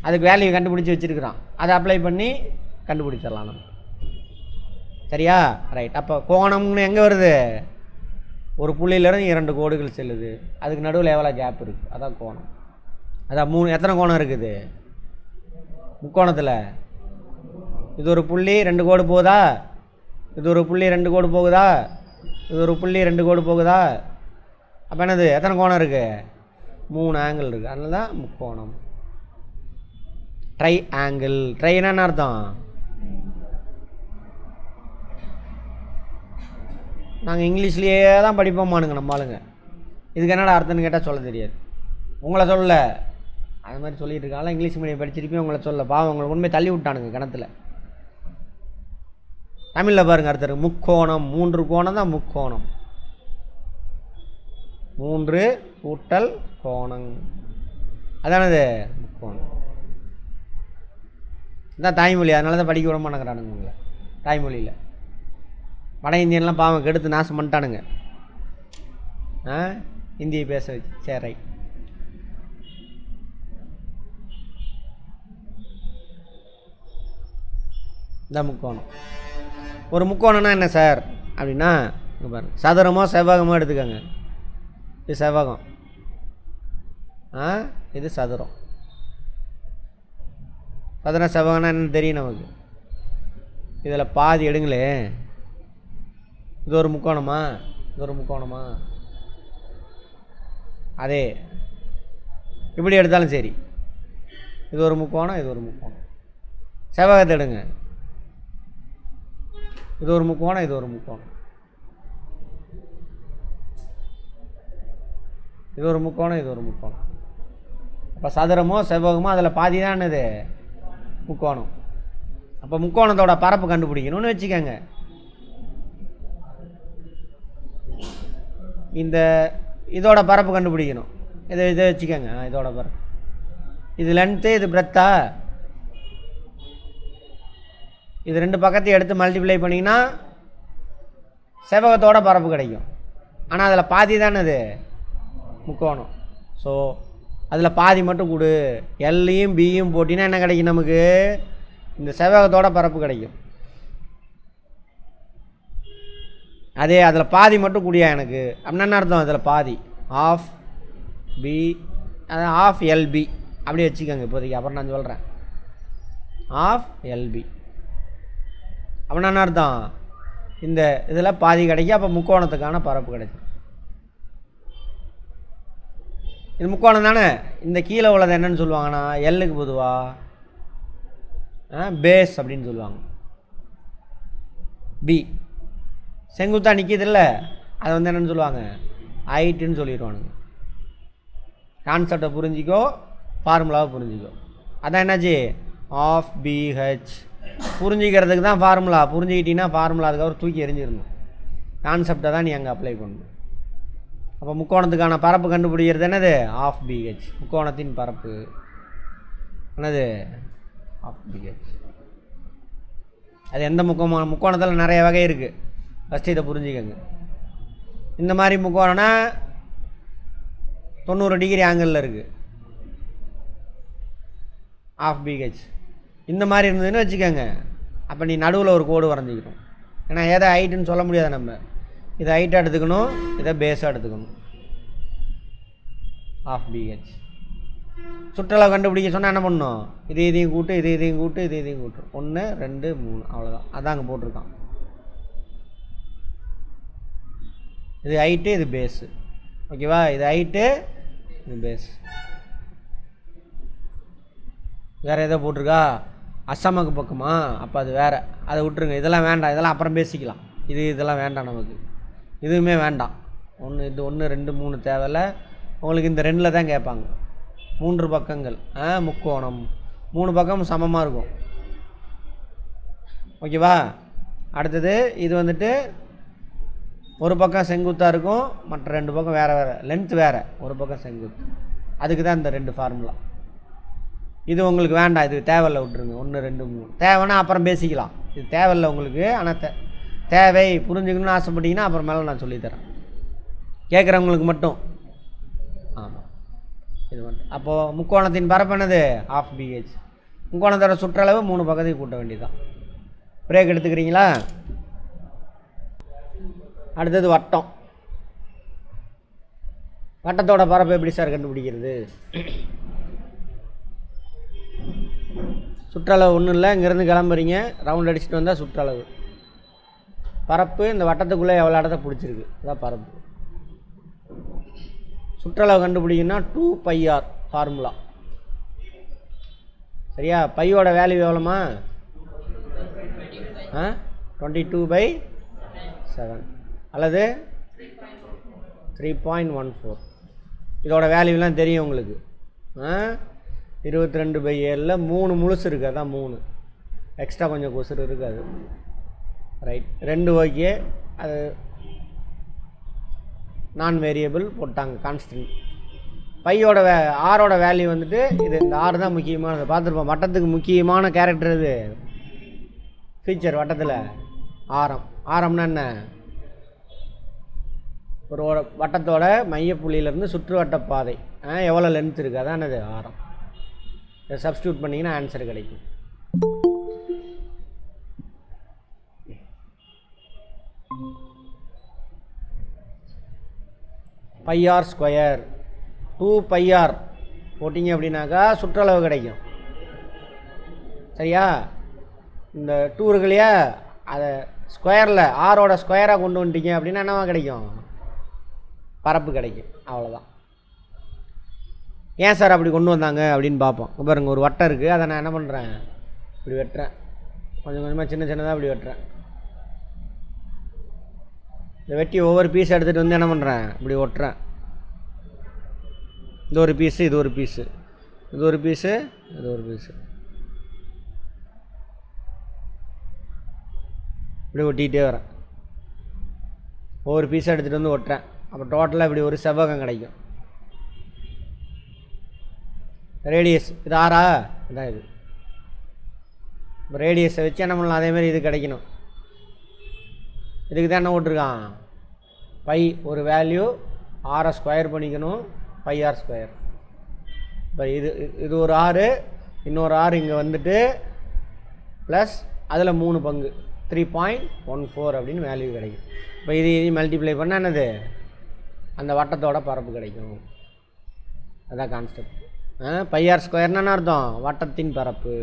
அதுக்கு வேல்யூ கண்டுபிடிச்சி வச்சுருக்குறோம். அதை அப்ளை பண்ணி கண்டுபிடிச்சிடலாம் நம்ம. சரியா? ரைட். அப்போ கோணம்னு எங்கே வருது? ஒரு புள்ளியிலேருந்து 2 கோடுகள் செல்லுது. அதுக்கு நடுவில் எவ்வளோ கேப் இருக்குது? அதான் கோணம். அதான் 3. எத்தனை கோணம் இருக்குது முக்கோணத்தில்? இது ஒரு புள்ளி 2 கோடு போகுதா? இது ஒரு புள்ளி 2 கோடு போகுதா? இது ஒரு புள்ளி 2 கோடு போகுதா? அப்போ என்னது? எத்தனை கோணம் இருக்குது? 3 ஆங்கிள் இருக்குது. அதனால தான் முக்கோணம். Try angle. ட்ரைனா என்ன அர்த்தம்? நாங்கள் இங்கிலீஷ்லேயே தான் படிப்போமானுங்க நம்ம ஆளுங்க. இதுக்கு என்னடா அர்த்தம்னு கேட்டால் சொல்ல தெரியாது. உங்களை சொல்ல அது மாதிரி சொல்லிட்டு இருக்காங்களா? இங்கிலீஷ் மீடியம் படிச்சிருப்பேன், உங்களை சொல்ல பாவம். உங்களை உண்மையை தள்ளி விட்டானுங்க கிணத்துல. தமிழில் பாருங்கள் அர்த்தம் இருக்குது. முக்கோணம். 3 கோணம் தான் முக்கோணம். 3 கூட்டல் கோணம், அதானது முக்கோணம். இதான் தாய்மொழி. அதனால தான் படிக்க விட மாட்டேங்கிறானுங்க உங்களை தாய்மொழியில். வட இந்தியன்லாம் பாவம் கெடுத்து நாசம் பண்ணிட்டானுங்க. இந்தியை பேச வச்சு. சரி, ரைட். இந்த முக்கோணம். ஒரு முக்கோணம்னா என்ன சார் அப்படின்னா, இங்கே பாருங்கள், சதுரமோ செவ்வகமோ எடுத்துக்கோங்க. இது செவ்வகம், இது சதுரம். சதுரம் செவ்வகம்னா என்னன்னு தெரியும் நமக்கு. இதில் பாதி எடுங்களே. இது ஒரு முக்கோணமா? இது ஒரு முக்கோணமா? அதே இப்படி எடுத்தாலும் சரி. இது ஒரு முக்கோணம், இது ஒரு முக்கோணம். செவ்வகத்தை எடுங்க. இது ஒரு முக்கோணம், இது ஒரு முக்கோணம். இது ஒரு முக்கோணம், இது ஒரு முக்கோணம். அப்போ சதுரமோ செவ்வகமோ அதில் பாதி தான் என்னது? முக்கோணம். அப்போ முக்கோணத்தோட பரப்பு கண்டுபிடிக்கணும்னு வச்சுக்கோங்க. இந்த இதோட பரப்பு கண்டுபிடிக்கணும். இதை வச்சுக்கோங்க. இதோட பரப்பு, இது லென்த்து, இது பிரெத்தா. இது 2 பக்கத்தையும் எடுத்து மல்டிப்ளை பண்ணிங்கன்னா செவ்வகத்தோட பரப்பு கிடைக்கும். ஆனால் அதில் பாதி தானே அது முக்கோணம். ஸோ அதில் பாதி மட்டும் கொடு. எல்லையும் பியும் போட்டினா என்ன கிடைக்கும் நமக்கு? இந்த செவ்வகத்தோட பரப்பு கிடைக்கும். அதே அதில் பாதி மட்டும் கூடியா எனக்கு அப்படின்னா என்ன அர்த்தம்? அதில் பாதி ஆஃப் பி, அதான் ஆஃப் எல்பி அப்படியே வச்சுக்கோங்க இப்போதைக்கு. அப்புறம் நான் சொல்கிறேன். ஆஃப் எல்பி அப்படின்னா என்ன அர்த்தம்? இந்த இதில் பாதி கிடைக்கும். அப்போ முக்கோணத்துக்கான பரப்பு கிடைக்கும். இது முக்கோணம் தானே. இந்த கீழே உள்ளது என்னன்னு சொல்லுவாங்கன்னா, எல்லுக்கு பொதுவாக பேஸ் அப்படின்னு சொல்லுவாங்க. பி செங்குத்தாக நிற்கிதில்ல, அதை வந்து என்னென்னு சொல்லுவாங்க? ஹைட்டுன்னு சொல்லிடுவானுங்க. கான்செப்டை புரிஞ்சிக்கோ, ஃபார்முலாவை புரிஞ்சிக்கோ. அதான் என்னாச்சு? Of pH. புரிஞ்சிக்கிறதுக்கு தான் ஃபார்முலா. புரிஞ்சுக்கிட்டீங்கன்னா ஃபார்முலா அதுக்கப்புறம் தூக்கி எறிஞ்சிடணும். கான்செப்டை தான் நீ அங்கே அப்ளை பண்ணணும். அப்போ முக்கோணத்துக்கான பரப்பு கண்டுபிடிக்கிறது என்னது? Half BH. முக்கோணத்தின் பரப்பு என்னது? Half BH. அது எந்த முக்கோணத்தில் நிறைய வகை இருக்குது. ஃபஸ்ட்டு இதை புரிஞ்சுக்கங்க. இந்த மாதிரி முக்கோணம்னா 90 டிகிரி ஆங்கிளில் இருக்குது, ஆஃப் பிஹெச். இந்த மாதிரி இருந்ததுன்னு வச்சுக்கோங்க. அப்போ நீ நடுவில் ஒரு கோடு வரைஞ்சிக்கணும். ஏன்னா எதை ஹைட்டுன்னு சொல்ல முடியாது நம்ம. இதை ஹைட்டாக எடுத்துக்கணும், இதை பேஸாக எடுத்துக்கணும். Half BH. சுற்றளவு கண்டுபிடிக்க சொன்னால் என்ன பண்ணணும்? இதையும் கூட்டு, இதையும் கூட்டு, இதையும் கூட்டு. 1 2 3 அவ்வளோதான். அதான் அங்கே போட்டிருக்கான். இது ஹைட்டு, இது பேஸு. ஓகேவா? இது ஹைட்டு, இது பேஸ். வேறு எதோ போட்டிருக்கா அசமக்கு பக்கமா, அப்போ அது வேறு, அதை விட்டுருங்க. இதெல்லாம் வேண்டாம், இதெல்லாம் அப்புறம் பேசிக்கலாம். இதெல்லாம் வேண்டாம் நமக்கு, இதுவுமே வேண்டாம். இது 1 2 3 தேவையில்ல உங்களுக்கு. இந்த 2ல் தான் கேட்பாங்க. 3 பக்கங்கள் முக்கோணம், 3 பக்கம் சமமாக இருக்கும். ஓகேவா? அடுத்தது இது வந்துட்டு ஒரு பக்கம் செங்குத்தாக இருக்கும், மற்ற 2 பக்கம் வேறு வேறு, லென்த் வேறு, ஒரு பக்கம் செங்குத்து. அதுக்கு தான் இந்த 2 ஃபார்முலா. இது உங்களுக்கு வேண்டாம், இது தேவையில்லை, விட்டுருங்க. 1 2 3 தேவைன்னா அப்புறம் பேசிக்கலாம். இது தேவையில்லை உங்களுக்கு. ஆனால் தேவை புரிஞ்சுக்கணும்னு ஆசைப்பட்டீங்கன்னா அப்புறம் மேலே நான் சொல்லித்தரேன், கேட்குறவங்களுக்கு மட்டும். ஆமாம், இது மட்டும். அப்போது முக்கோணத்தின் பரப்பு என்னது? ½ BH. முக்கோணத்தோட சுற்றளவு 3 பக்கத்தையும் கூட்ட வேண்டியதுதான். பிரேக் எடுத்துக்கிறீங்களா? அடுத்தது வட்டம். வட்டத்தோட பரப்பு எப்படி சார் கண்டுபிடிக்கிறது? சுற்றளவு ஒன்றும் இல்லை, இங்கேருந்து கிளம்புறீங்க, ரவுண்ட் அடிச்சுட்டு வந்தால் சுற்றளவு. பரப்பு இந்த வட்டத்துக்குள்ளே எவ்வளோ இடத்த பிடிச்சிருக்கு, அதான் பரப்பு. சுற்றளவு கண்டுபிடிக்கணும்னா 2πr ஃபார்முலா. சரியா? பையோட வேல்யூ எவ்வளோமா? 22/7 அல்லது 3.14. இதோட வேல்யூலாம் தெரியும் உங்களுக்கு. 22/7 3 முழுசு இருக்குது, அதான் 3. எக்ஸ்ட்ரா கொஞ்சம் கொசுறு இருக்காது. Right, 2 okay. அது நான் வேரியபிள் போட்டாங்க, கான்ஸ்டன்ட். பையோட ஆரோட வேல்யூ வந்துட்டு இது, இந்த ஆறு தான் முக்கியமானது. பார்த்துருப்போம், வட்டத்துக்கு முக்கியமான கேரக்டர் இது, ஃபீச்சர் வட்டத்தில் ஆரம். ஆரம்னா என்ன? ஒரு வட்டத்தோட மையப்புள்ளியிலேருந்து சுற்றுவட்ட பாதை எவ்வளோ லென்த் இருக்குது, அதான் அது ஆரம். இதை சப்ஸ்டியூட் பண்ணிங்கன்னா ஆன்சர் கிடைக்கும். πr² 2πr போட்டிங்க அப்படின்னாக்கா சுற்றளவு கிடைக்கும். சரியா? இந்த 2 இருக்கு இல்லையா, அதை ஸ்கொயரில் ஆரோட ஸ்கொயராக கொண்டு வந்துட்டீங்க அப்படின்னா என்னவா கிடைக்கும்? பரப்பு கிடைக்கும். அவ்வளோதான். ஏன் சார் அப்படி கொண்டு வந்தாங்க அப்படின்னு பார்ப்போம். பாருங்க, ஒரு வட்டம் இருக்குது, அதை நான் என்ன பண்ணுறேன், இப்படி வெட்டுறேன், கொஞ்சம் கொஞ்சமாக சின்ன சின்னதாக இப்படி வெட்டுறேன். இந்த வெட்டி ஒவ்வொரு பீஸ் எடுத்துகிட்டு வந்து என்ன பண்ணுறேன், இப்படி ஒட்டுறேன். இது ஒரு பீஸு, இது ஒரு பீஸு, இது ஒரு பீஸு, இது ஒரு பீஸு, இப்படி ஒட்டிகிட்டே வரேன். ஒவ்வொரு பீஸை எடுத்துகிட்டு வந்து ஒட்டுறேன். அப்போ டோட்டலாக இப்படி ஒரு செவ்வகம் கிடைக்கும். ரேடியஸ் இது 6ஆ, இதான் இது. இப்போ ரேடியஸை வச்சு என்ன பண்ணலாம், அதேமாதிரி இது கிடைக்கணும். இதுக்கு தான் என்ன போட்டிருக்கான், பை ஒரு வேல்யூ, ஆரை ஸ்கொயர் பண்ணிக்கணும், πr². இப்போ இது ஒரு 6, இன்னொரு 6 இங்கே வந்துட்டு ப்ளஸ் அதில் 3 பங்கு 3.14 அப்படின்னு வேல்யூ கிடைக்கும். இப்போ இது மல்டிப்ளை பண்ணால் என்னது, அந்த வட்டத்தோட பரப்பு கிடைக்கும். அதான் கான்செப்ட். πr² அர்த்தம், வட்டத்தின் பரப்பு.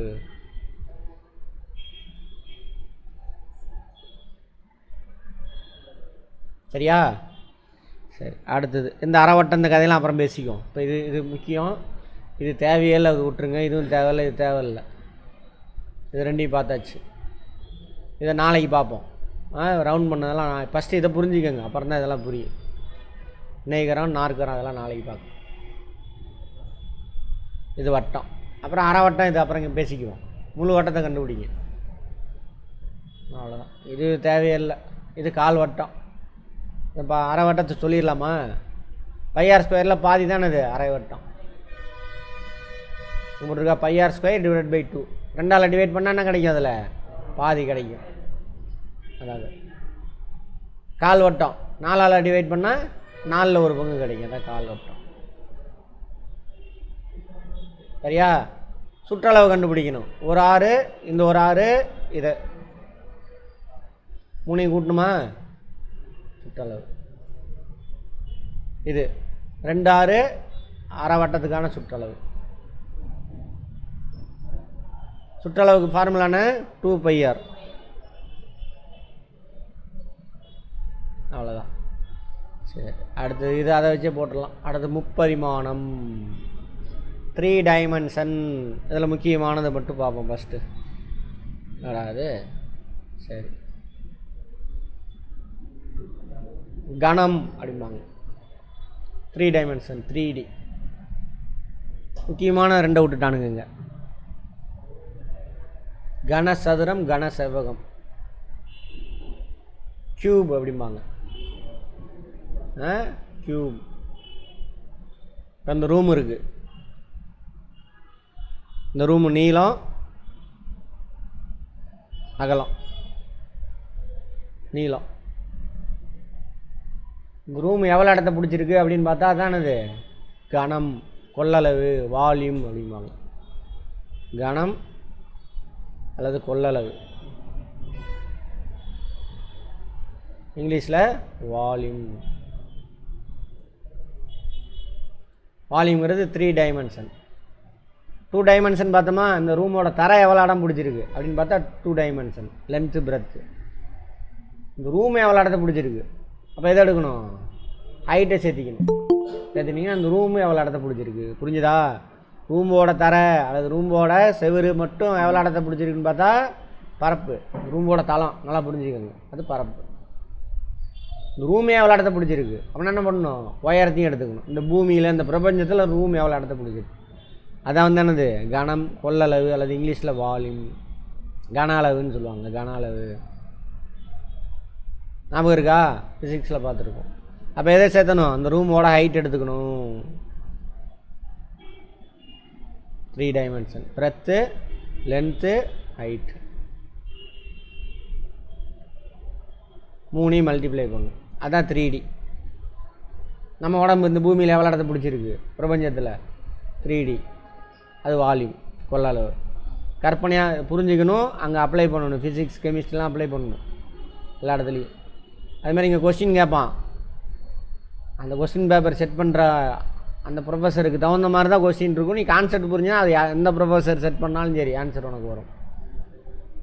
சரியா? சரி, அடுத்தது இந்த அரைவட்டம், இந்த கதையெல்லாம் அப்புறம் பேசிக்கும். இப்போ இது முக்கியம், இது தேவையில்லை, அது விட்டுருங்க. இதுவும் தேவையில்லை, இது தேவையில்லை. இது ரெண்டையும் பார்த்தாச்சு. இதை நாளைக்கு பார்ப்போம். ரவுண்ட் பண்ணதெல்லாம் ஃபஸ்ட்டு இதை புரிஞ்சுக்கோங்க, அப்புறம் தான் இதெல்லாம் புரியும். இணைகரம் நாற்கரம் அதெல்லாம் நாளைக்கு பார்க்கணும். இது வட்டம், அப்புறம் அரை வட்டம், இது அப்புறம் இங்கே பேசிக்குவோம். முழு வட்டத்தை கண்டுபிடிங்க. அவ்வளோதான். இது தேவையில்லை. இது கால் வட்டம். இப்போ அரை வட்டத்தை சொல்லிடலாமா? πr² பாதி தானே இது அரை வட்டம். உங்களுக்கு இருக்கா, πr² / 2. 2ஆல் டிவைட் பண்ணால் என்ன கிடைக்கும், அதில் பாதி கிடைக்கும். அதாவது கால் வட்டம் 4ஆல் டிவைட் பண்ணால் 4ல் ஒரு பங்கு கிடைக்கும். அதான் கால் வட்டம். சரியா? சுற்றளவு கண்டுபிடிக்கணும். ஒரு 6, இந்த ஒரு 6, இதை 3 கூட்டணுமா, சுற்றளவு. இது 2 6 அரை வட்டத்துக்கான சுற்றளவு. சுற்றளவுக்கு ஃபார்முலான 2πr. அவ்வளோதான். சரி, அடுத்தது இது அதை வச்சே போட்டுடலாம். அடுத்து முப்பரிமாணம். 3 டைமென்ஷன். இதில் முக்கியமானதை மட்டும் பார்ப்போம் ஃபஸ்ட்டு. அதாவது சரி, கணம் அப்படிம்பாங்க. 3 டைமென்ஷன் 3D. முக்கியமான 2 விட்டுட்டானுங்க. கனசதுரம், கன செவ்வகம், கியூப் அப்படிம்பாங்க. கியூப். அந்த ரூம் இருக்குது. இந்த ரூமு நீளம், அகலம், நீளம். இந்த ரூம் எவ்வளோ இடத்த பிடிச்சிருக்கு அப்படின்னு பார்த்தா அதானது கணம், கொள்ளளவு, வால்யூம் அப்படிம்பாங்க. கணம் அல்லது கொள்ளளவு, இங்கிலீஷில் வால்யூம். வால்யூம்ங்கிறது 3 டைமென்ஷன். 2 டைமென்ஷன் பார்த்தோமா, இந்த ரூமோட தரை எவ்வளோ இடம் பிடிச்சிருக்கு அப்படின்னு பார்த்தா 2 டைமென்ஷன், லென்த்து பிரெத்து. இந்த ரூம் எவ்வளோ இடத்த பிடிச்சிருக்கு, அப்போ எதை எடுக்கணும், ஹைட்டை சேர்த்திக்கணும். சேர்த்துனீங்கன்னா அந்த ரூமு எவ்வளோ இடத்த பிடிச்சிருக்கு. புரிஞ்சுதா? ரூமோட தரை அல்லது ரூமோட செவுரு மட்டும் எவ்வளோ இடத்த பிடிச்சிருக்குன்னு பார்த்தா பரப்பு. ரூமோட தளம் நல்லா புரிஞ்சுக்கோங்க, அது பரப்பு. இந்த ரூமே எவ்வளோ இடத்த பிடிச்சிருக்கு அப்படின்னா என்ன பண்ணணும், உயரத்தையும் எடுத்துக்கணும். இந்த பூமியில், இந்த பிரபஞ்சத்தில் ரூம் எவ்வளோ இடத்த பிடிச்சிருக்கு, அதான் வந்து என்னது கணம், கொள்ளளவு அல்லது இங்கிலீஷில் வால்யூம், கன அளவுன்னு சொல்லுவாங்க. கன அளவு ஞாபகம் இருக்கா? ஃபிசிக்ஸில் பார்த்துருக்கோம். அப்போ எதை சேர்த்தணும், அந்த ரூமோட ஹைட் எடுத்துக்கணும். 3 dimension, breadth, length, height, 3 multiply பண்ணும். அதான் 3D. நம்ம உடம்பு இந்த பூமியில் எவ்வளோ இடத்த பிடிச்சிருக்கு பிரபஞ்சத்தில், 3D. அது வால்யூம், கொள்ளளவு. கற்பனையாக புரிஞ்சுக்கணும், அங்கே அப்ளை பண்ணணும். ஃபிசிக்ஸ், கெமிஸ்ட்ரிலாம் அப்ளை பண்ணணும் எல்லா இடத்துலையும். அதுமாதிரி இங்கே கொஸ்டின் கேட்பான். அந்த கொஸ்டின் பேப்பர் செட் பண்ணுற அந்த ப்ரொஃபஸருக்கு தகுந்த மாதிரி தான் கொஸ்டின் இருக்கும். நீ கான்செப்ட் புரிஞ்சுன்னா அது எந்த ப்ரொஃபஸர் செட் பண்ணாலும் சரி ஆன்சர் உனக்கு வரும்.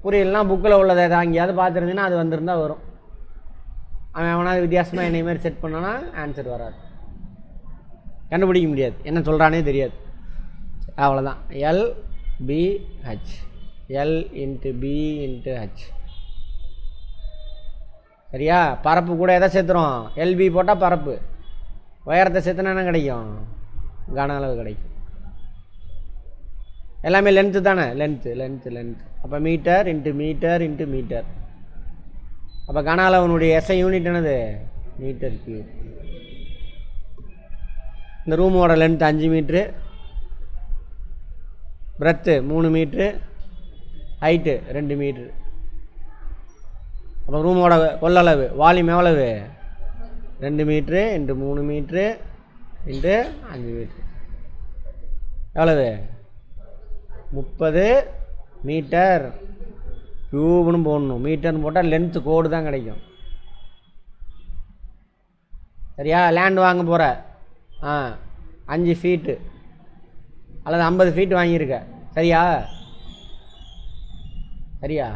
புரியலன்னா புக்கில் உள்ளதை எங்கேயாவது பார்த்துருந்தீங்கன்னா அது வந்திருந்தால் வரும். அவன் அவனாவது வித்தியாசமாக என்னை மாதிரி செட் பண்ணானா ஆன்சர் வராது, கண்டுபிடிக்க முடியாது, என்ன சொல்கிறானே தெரியாது. அவ்வளோதான். LBH, L × B × H. சரியா? பரப்பு கூட எதை சேர்த்துறோம், LB போட்டால் பரப்பு. உயரத்தை சேர்த்துனா என்ன கிடைக்கும், கன அளவு கிடைக்கும். எல்லாமே லென்த்து தானே, லென்த்து லென்த்து லென்த்து. அப்போ மீட்டர் × மீட்டர் × மீட்டர். அப்போ கன அளவனுடைய SI யூனிட் என்னது, மீட்டர் கியூப். இந்த ரூமோட length 5 metre, breadth 3 metre, height 2 metre. அப்போ ரூமோட கொள்ளளவு வால்யூம் எவ்வளவு, 2 மீட்ரு × 3 மீட்ரு × 5 மீட்ரு. எவ்வளவு, 30 மீட்டர் கியூப்னு போடணும். மீட்டர்னு போட்டால் லென்த்து கோடு தான் கிடைக்கும். சரியா? லேண்ட் வாங்க போகிற 5 ஃபீட்டு அல்லது 50 ஃபீட் வாங்கியிருக்க. சரியா? சரியா?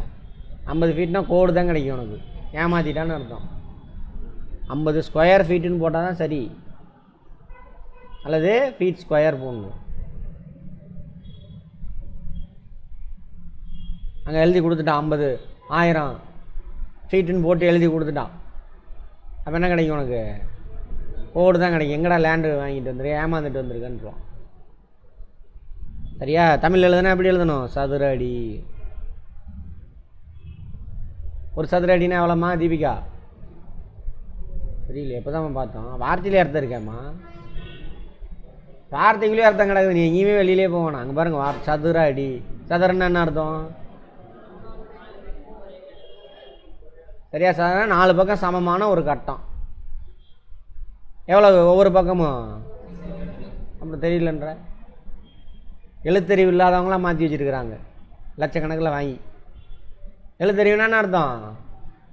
50 ஃபீட்னா கோடு தான் கிடைக்கும் உனக்கு. ஏமாற்றிட்டான்னு அர்த்தம். 50 ஸ்கொயர் ஃபீட்டுன்னு போட்டால் தான் சரி, அல்லது ஃபீட் ஸ்கொயர் போடணும். அங்கே எழுதி கொடுத்துட்டான் 50 1000 ஃபீட்டுன்னு போட்டு எழுதி கொடுத்துட்டான். அப்போ என்ன கிடைக்கும் உனக்கு, கோடு தான் கிடைக்கும். எங்கடா லேண்டு வாங்கிட்டு வந்துரு, ஏமாந்துட்டு வந்துருக்கன்றான். சரியா? தமிழ் எழுதுனா எப்படி எழுதணும், சதுர அடி. ஒரு சதுர அடினா எவ்வளோம்மா தீபிகா? தெரியல, எப்போ தான் பார்த்தோம். வார்த்தையிலே அர்த்தம் இருக்கேம்மா, வார்த்தைக்குள்ளேயே அர்த்தம் கிடக்குது. நீ எங்கேயுமே வெளியிலே போவேணா. அங்கே பாருங்கள், சதுர அடி. சதுரன்னா என்ன அர்த்தம்? சரியா? சதுரன்னா 4 பக்கம் சமமான ஒரு கட்டம். எவ்வளோ ஒவ்வொரு பக்கமும்? அப்படி தெரியலன்ற எழுத்தறிவு இல்லாதவங்களாம் மாற்றி வச்சுருக்குறாங்க லட்சக்கணக்கில் வாங்கி. எழுத்தறிவுனா என்ன அர்த்தம்?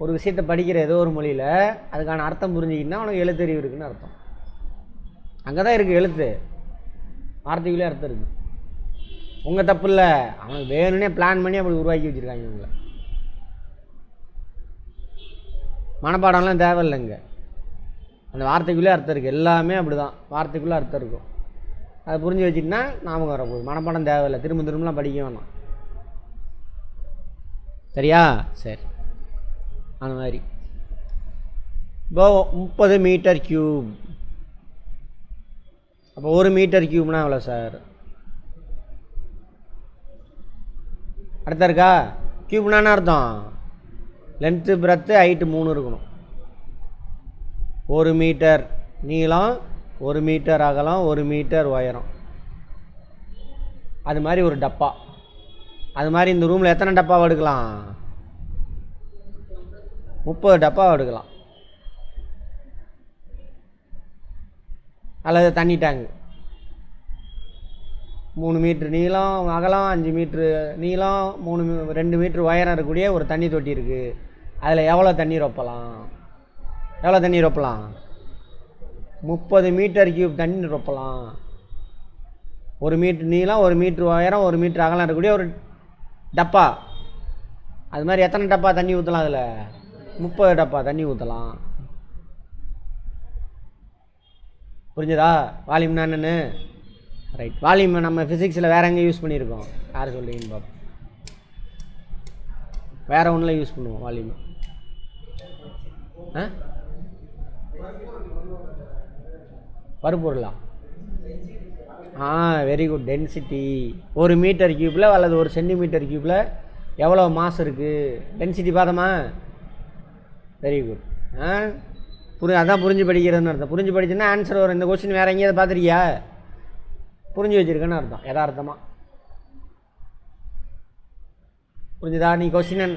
ஒரு விஷயத்தை படிக்கிற ஏதோ ஒரு மொழியில் அதுக்கான அர்த்தம் புரிஞ்சிக்கிட்டா உனக்கு எழுத்தறிவு இருக்குதுன்னு அர்த்தம். அங்கே தான் இருக்குது எழுத்து, வார்த்தைக்குள்ளே அர்த்தம் இருக்குது. உங்கள் தப்பு இல்லை, அவனுக்கு வேணும்னே பிளான் பண்ணி அப்படி உருவாக்கி வச்சுருக்காங்க இவங்களை. மனப்பாடம்லாம் தேவையில்லைங்க, அந்த வார்த்தைக்குள்ளே அர்த்தம் இருக்குது. எல்லாமே அப்படி தான், வார்த்தைக்குள்ளே அர்த்தம் இருக்கும். அதை புரிஞ்சு வச்சுட்டுனா ஞாபகம் வரப்போகுது. மனப்பாடம் தேவையில்லை, திரும்ப திரும்பலாம் படிக்க வேணாம். சரியா? சரி, அந்த மாதிரி. இப்போ 30 மீட்டர் கியூப். அப்போ 1 மீட்டர் கியூப்னா எவ்வளோ சார்? அடுத்த இருக்கா? கியூப்னா என்ன அர்த்தம்? லென்த்து பிரெத்து ஹைட்டு 3 இருக்கணும். 1 மீட்டர் நீளம், 1 மீட்டர் அகலம், 1 மீட்டர் உயரம். அது மாதிரி ஒரு டப்பா. அது மாதிரி இந்த ரூமில் எத்தனை டப்பாவை எடுக்கலாம்? 30 டப்பாவை எடுக்கலாம். அல்லது தண்ணி டேங்கு 3 மீட்ரு நீளம், அகலம் 5 மீட்ரு நீளம், 2 மீட்ரு உயரம் இருக்கக்கூடிய ஒரு தண்ணி தொட்டி இருக்குது. அதில் எவ்வளோ தண்ணி ரொப்பலாம்? 30 மீட்டர் கியூப் தண்ணி ரொப்பலாம். 1 மீட்ரு நீளம், 1 மீட்ரு உயரம், 1 மீட்ரு அகலம் இருக்கக்கூடிய ஒரு டப்பா. அது மாதிரி எத்தனை டப்பா தண்ணி ஊற்றலாம்? அதில் 30 டப்பா தண்ணி ஊற்றலாம். புரிஞ்சுதா? வால்யூம்னா என்னென்னு? ரைட். வால்யூம் நம்ம ஃபிசிக்ஸில் வேறு எங்கே யூஸ் பண்ணியிருக்கோம்? யார் சொல்கிறீங்கன்னு பார்ப்போம். வேறு ஒன்றில் யூஸ் பண்ணுவோம் வால்யூம். பருப்பொருளா? Very good. டென்சிட்டி. 1 மீட்டர் கியூப்பில் அல்லது 1 சென்டிமீட்டர் கியூப்பில் எவ்வளோ மாஸ் இருக்குது? டென்சிட்டி பார்த்தோமா? Very good. அதான் புரிஞ்சு படிக்கிறதுன்னு அர்த்தம். புரிஞ்சு படிச்சுன்னா ஆன்சர் வரும். இந்த கொஸ்டின் வேறு எங்கேயாவது பார்த்துருக்கியா? புரிஞ்சு வச்சுருக்கேன்னு அர்த்தம், யதார்த்தமாக. புரிஞ்சுதா? நீ கொஸ்டின்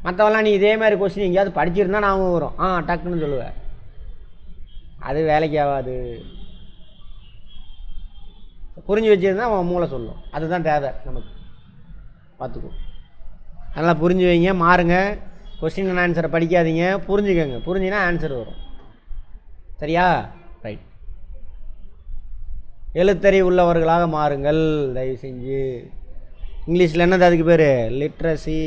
மற்றவெல்லாம் நீ இதே மாதிரி கொஸ்டின் எங்கேயாவது படிச்சிருந்தா ஞாபகம் வரும். டக்குன்னு சொல்லுவேன். அது வேலைக்கு ஆகாது. புரிஞ்சு வச்சுருந்தா அவன் மூளை சொல்லும். அதுதான் தேவை நமக்கு. பார்த்துக்கோ. அதனால் புரிஞ்சு வைங்க, மாறுங்க. கொஸ்டின் ஆன்சரை படிக்காதீங்க, புரிஞ்சுக்கங்க. புரிஞ்சுன்னா ஆன்சர் வரும். சரியா? ரைட். எழுத்தறிவு உள்ளவர்களாக மாறுங்கள் தயவு செஞ்சு. இங்கிலீஷில் என்னது அதுக்கு பேர்? லிட்ரஸி,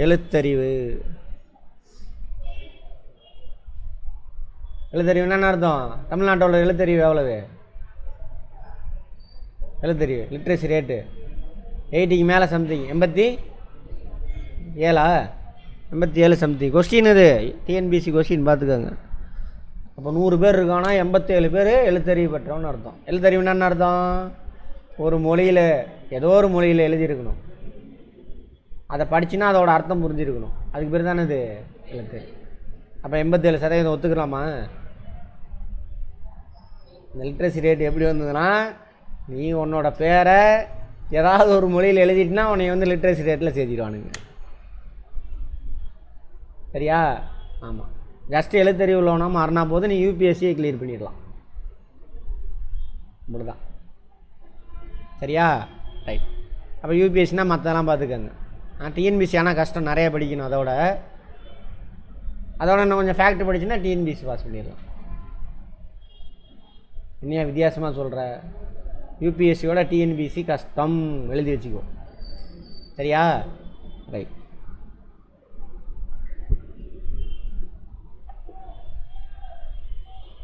எழுத்தறிவு. எழுத்தறிவுன்னா என்ன அர்த்தம்? தமிழ்நாட்டோட எழுத்தறிவு எவ்வளவு? எழுத்தறிவு லிட்ரஸி ரேட்டு 80க்கு மேலே சம்திங். 87 சம்திங். கொஸ்டின் இது டிஎன்பிசி கொஸ்டின் பார்த்துக்கோங்க. அப்போ 100 பேர் இருக்கானா 87 பேர் எழுத்தறிவு பெற்றவன்னு அர்த்தம். எழுத்தறிவுன்னா என்ன அர்த்தம்? ஒரு மொழியில் ஏதோ ஒரு மொழியில் எழுதியிருக்கணும். அதை படிச்சுன்னா அதோட அர்த்தம் புரிஞ்சிருக்கணும். அதுக்கு பேர் தானே இது எழுத்தறிவு. அப்போ 87% ஒத்துக்கலாமா? இந்த லிட்ரஸி ரேட் எப்படி வந்ததுன்னா, நீ உன்னோட பேரை ஏதாவது ஒரு மொழியில் எழுதிட்டுனா உன்னை வந்து லிட்ரஸி ரேட்டில் சேர்த்திடுவானுங்க. சரியா? ஆமாம். ஜஸ்ட் எழுத்தறிவு உள்ளவனா மாறினா போது நீ யூபிஎஸ்சியை கிளியர் பண்ணிடலாம். இப்படிதான். சரியா? ரைட். அப்போ யூபிஎஸ்சினா மற்றெல்லாம் பார்த்துக்கோங்க. டிஎன்பிசி ஆனால் கஷ்டம், நிறைய படிக்கணும். அதோட இன்னும் கொஞ்சம் ஃபேக்ட் படிச்சுன்னா டிஎன்பிசி பாஸ் பண்ணிடலாம். இன்னும் வித்தியாசமாக சொல்கிற, யூபிஎஸ்சியோட டிஎன்பிசி கஷ்டம், எழுதி வச்சுக்கோ. சரியா? ரைட்.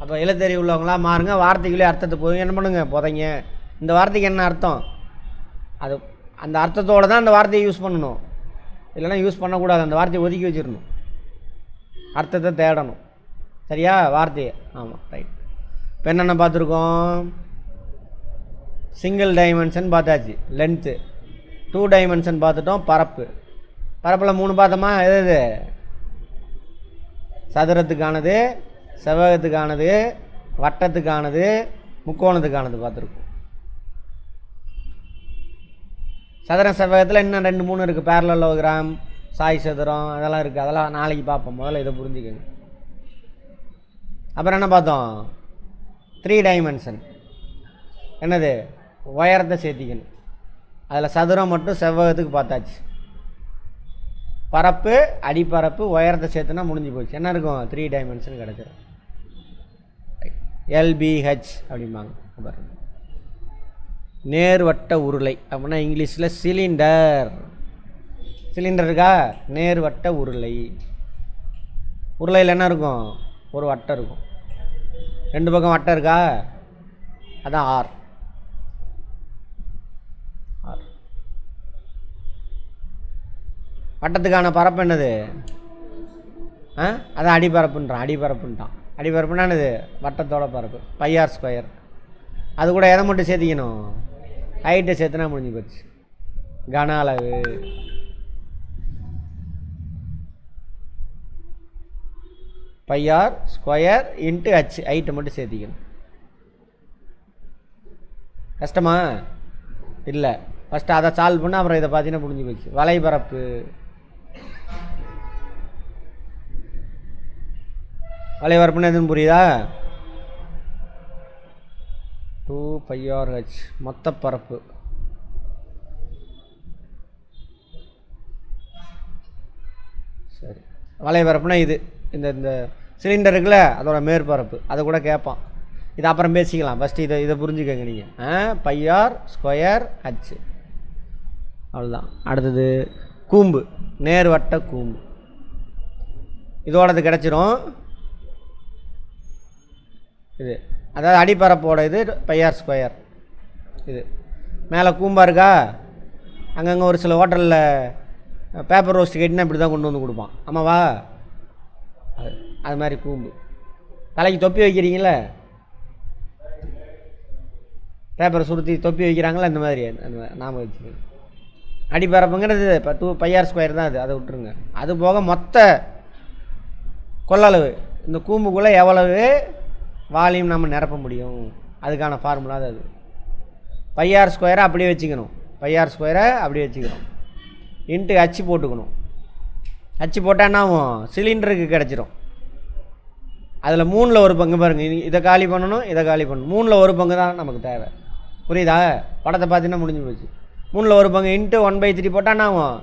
அப்போ எழுத்தறிவு உள்ளவங்களா மாறுங்க. வார்த்தைகளே அர்த்தத்தை போய் என்ன பண்ணுங்க, புதைங்க. இந்த வார்த்தைக்கு என்ன அர்த்தம்? அது அந்த அர்த்தத்தோடு தான் அந்த வார்த்தையை யூஸ் பண்ணணும். இல்லைன்னா யூஸ் பண்ணக்கூடாது. அந்த வார்த்தையை ஒதுக்கி வச்சிடணும், அர்த்தத்தை தேடணும். சரியா? வார்த்தையை. ஆமாம். ரைட். இப்போ என்னென்ன பார்த்துருக்கோம்? சிங்கிள் டைமென்ஷன் பார்த்தாச்சு, லென்த்து. 2 டைமென்ஷன் பார்த்துட்டோம், பரப்பு. பரப்பில் 3 பார்த்தோமா? எது? சதுரத்துக்கானது, செவ்வகத்துக்கானது, வட்டத்துக்கானது, முக்கோணத்துக்கானது பார்த்துருக்கோம். சதுரம் செவ்வகத்தில் இன்னும் 2-3 இருக்குது. பேரலோகிராம், சாய் சதுரம், அதெல்லாம் இருக்குது. அதெல்லாம் நாளைக்கு பார்ப்போம். முதல்ல இதை புரிஞ்சுக்கங்க. அப்புறம் என்ன பார்த்தோம்? 3 டைமென்ஷன். என்னது? உயரத்தை சேர்த்திக்கணும். அதில் சதுரம் மட்டும் செவ்வகத்துக்கு பார்த்தாச்சு. பரப்பு, அடிப்பரப்பு, உயரத்தை சேர்த்துனா முடிஞ்சு போச்சு. என்ன இருக்கும்? 3 டைமென்ஷன் கிடச்சிடும். LBH அப்படிம்பாங்க. நேர்வட்ட உருளை அப்படின்னா இங்கிலீஷில் சிலிண்டர். சிலிண்டர் இருக்கா? நேர்வட்ட உருளை. உருளையில் என்ன இருக்கும்? ஒரு வட்டம் இருக்கும். 2 பக்கம் வட்டம் இருக்கா? அதான் ஆர். வட்டத்துக்கான பரப்பு என்னது? அதான் அடிப்பரப்புன்றான். அடிப்பரப்புன்னா என்னது? வட்டத்தோட பரப்பு πr ஸ்கொயர். அது கூட எதை மட்டும் சேர்த்திக்கணும்? ஹைட்டை சேர்த்துனா முடிஞ்சு போச்சு. கன அளவு πr ஸ்கொயர் இன்ட்டு h. ஹைட்டை மட்டும் சேர்த்திக்கணும். கஷ்டமா இல்லை. ஃபஸ்ட்டு அதை சால்வ் பண்ணால் அப்புறம் இதை பார்த்தீங்கன்னா முடிஞ்சு போச்சு. வலைபரப்பு வலைபரப்புன்னு எதுவும் புரியுதா? 2πrh மொத்த பரப்பு. சரி, வலைபரப்புனா இது இந்த இந்த சிலிண்டர் இருக்குல்ல, அதோட மேற்பரப்பு. அதை கூட கேட்பான். இது அப்புறம் பேசிக்கலாம். ஃபஸ்ட்டு இதை புரிஞ்சுக்கங்க நீங்கள். πr square h. அவ்வளோதான். அடுத்தது கூம்பு, நேர்வட்ட கூம்பு. இதோடது கிடச்சிரும். இது அதாவது அடிப்பரப்போட இது πr ஸ்கொயர். இது மேலே கூம்பாக இருக்கா? அங்கங்கே ஒரு சில ஹோட்டலில் பேப்பர் ரோஸ்ட் கேட்டினா இப்படி தான் கொண்டு வந்து கொடுப்பான். ஆமாவா? அது மாதிரி கூம்பு. தலைக்கு தொப்பி வைக்கிறீங்களே, பேப்பரை சுருத்தி தொப்பி வைக்கிறாங்களா, இந்த மாதிரி நாம வச்சுக்கோங்க. அடிப்பரப்புங்கிறது இப்போ πr ஸ்கொயர் தான். அதை விட்டுருங்க. அது போக மொத்த கொள்ளளவு இந்த கூம்புக்குள்ளே எவ்வளவு வால்யூம் நம்ம நிரப்ப முடியும், அதுக்கான ஃபார்முலா தான் அது. πr ஸ்கொயரை அப்படியே வச்சுக்கணும். πr ஸ்கொயரை அப்படியே வச்சுக்கணும். இன்ட்டு h போட்டுக்கணும். h போட்டால் என்ன ஆகும்? சிலிண்டருக்கு கிடச்சிரும். அதில் 3/4 பாருங்கள். இதை காலி பண்ணணும், இதை காலி பண்ணணும். 3/4 தான் நமக்கு தேவை. புரியுதா? படத்தை பார்த்தீங்கன்னா முடிஞ்சு போச்சு. 3/4 இன்ட்டு 1/3 போட்டால் என்ன ஆகும்?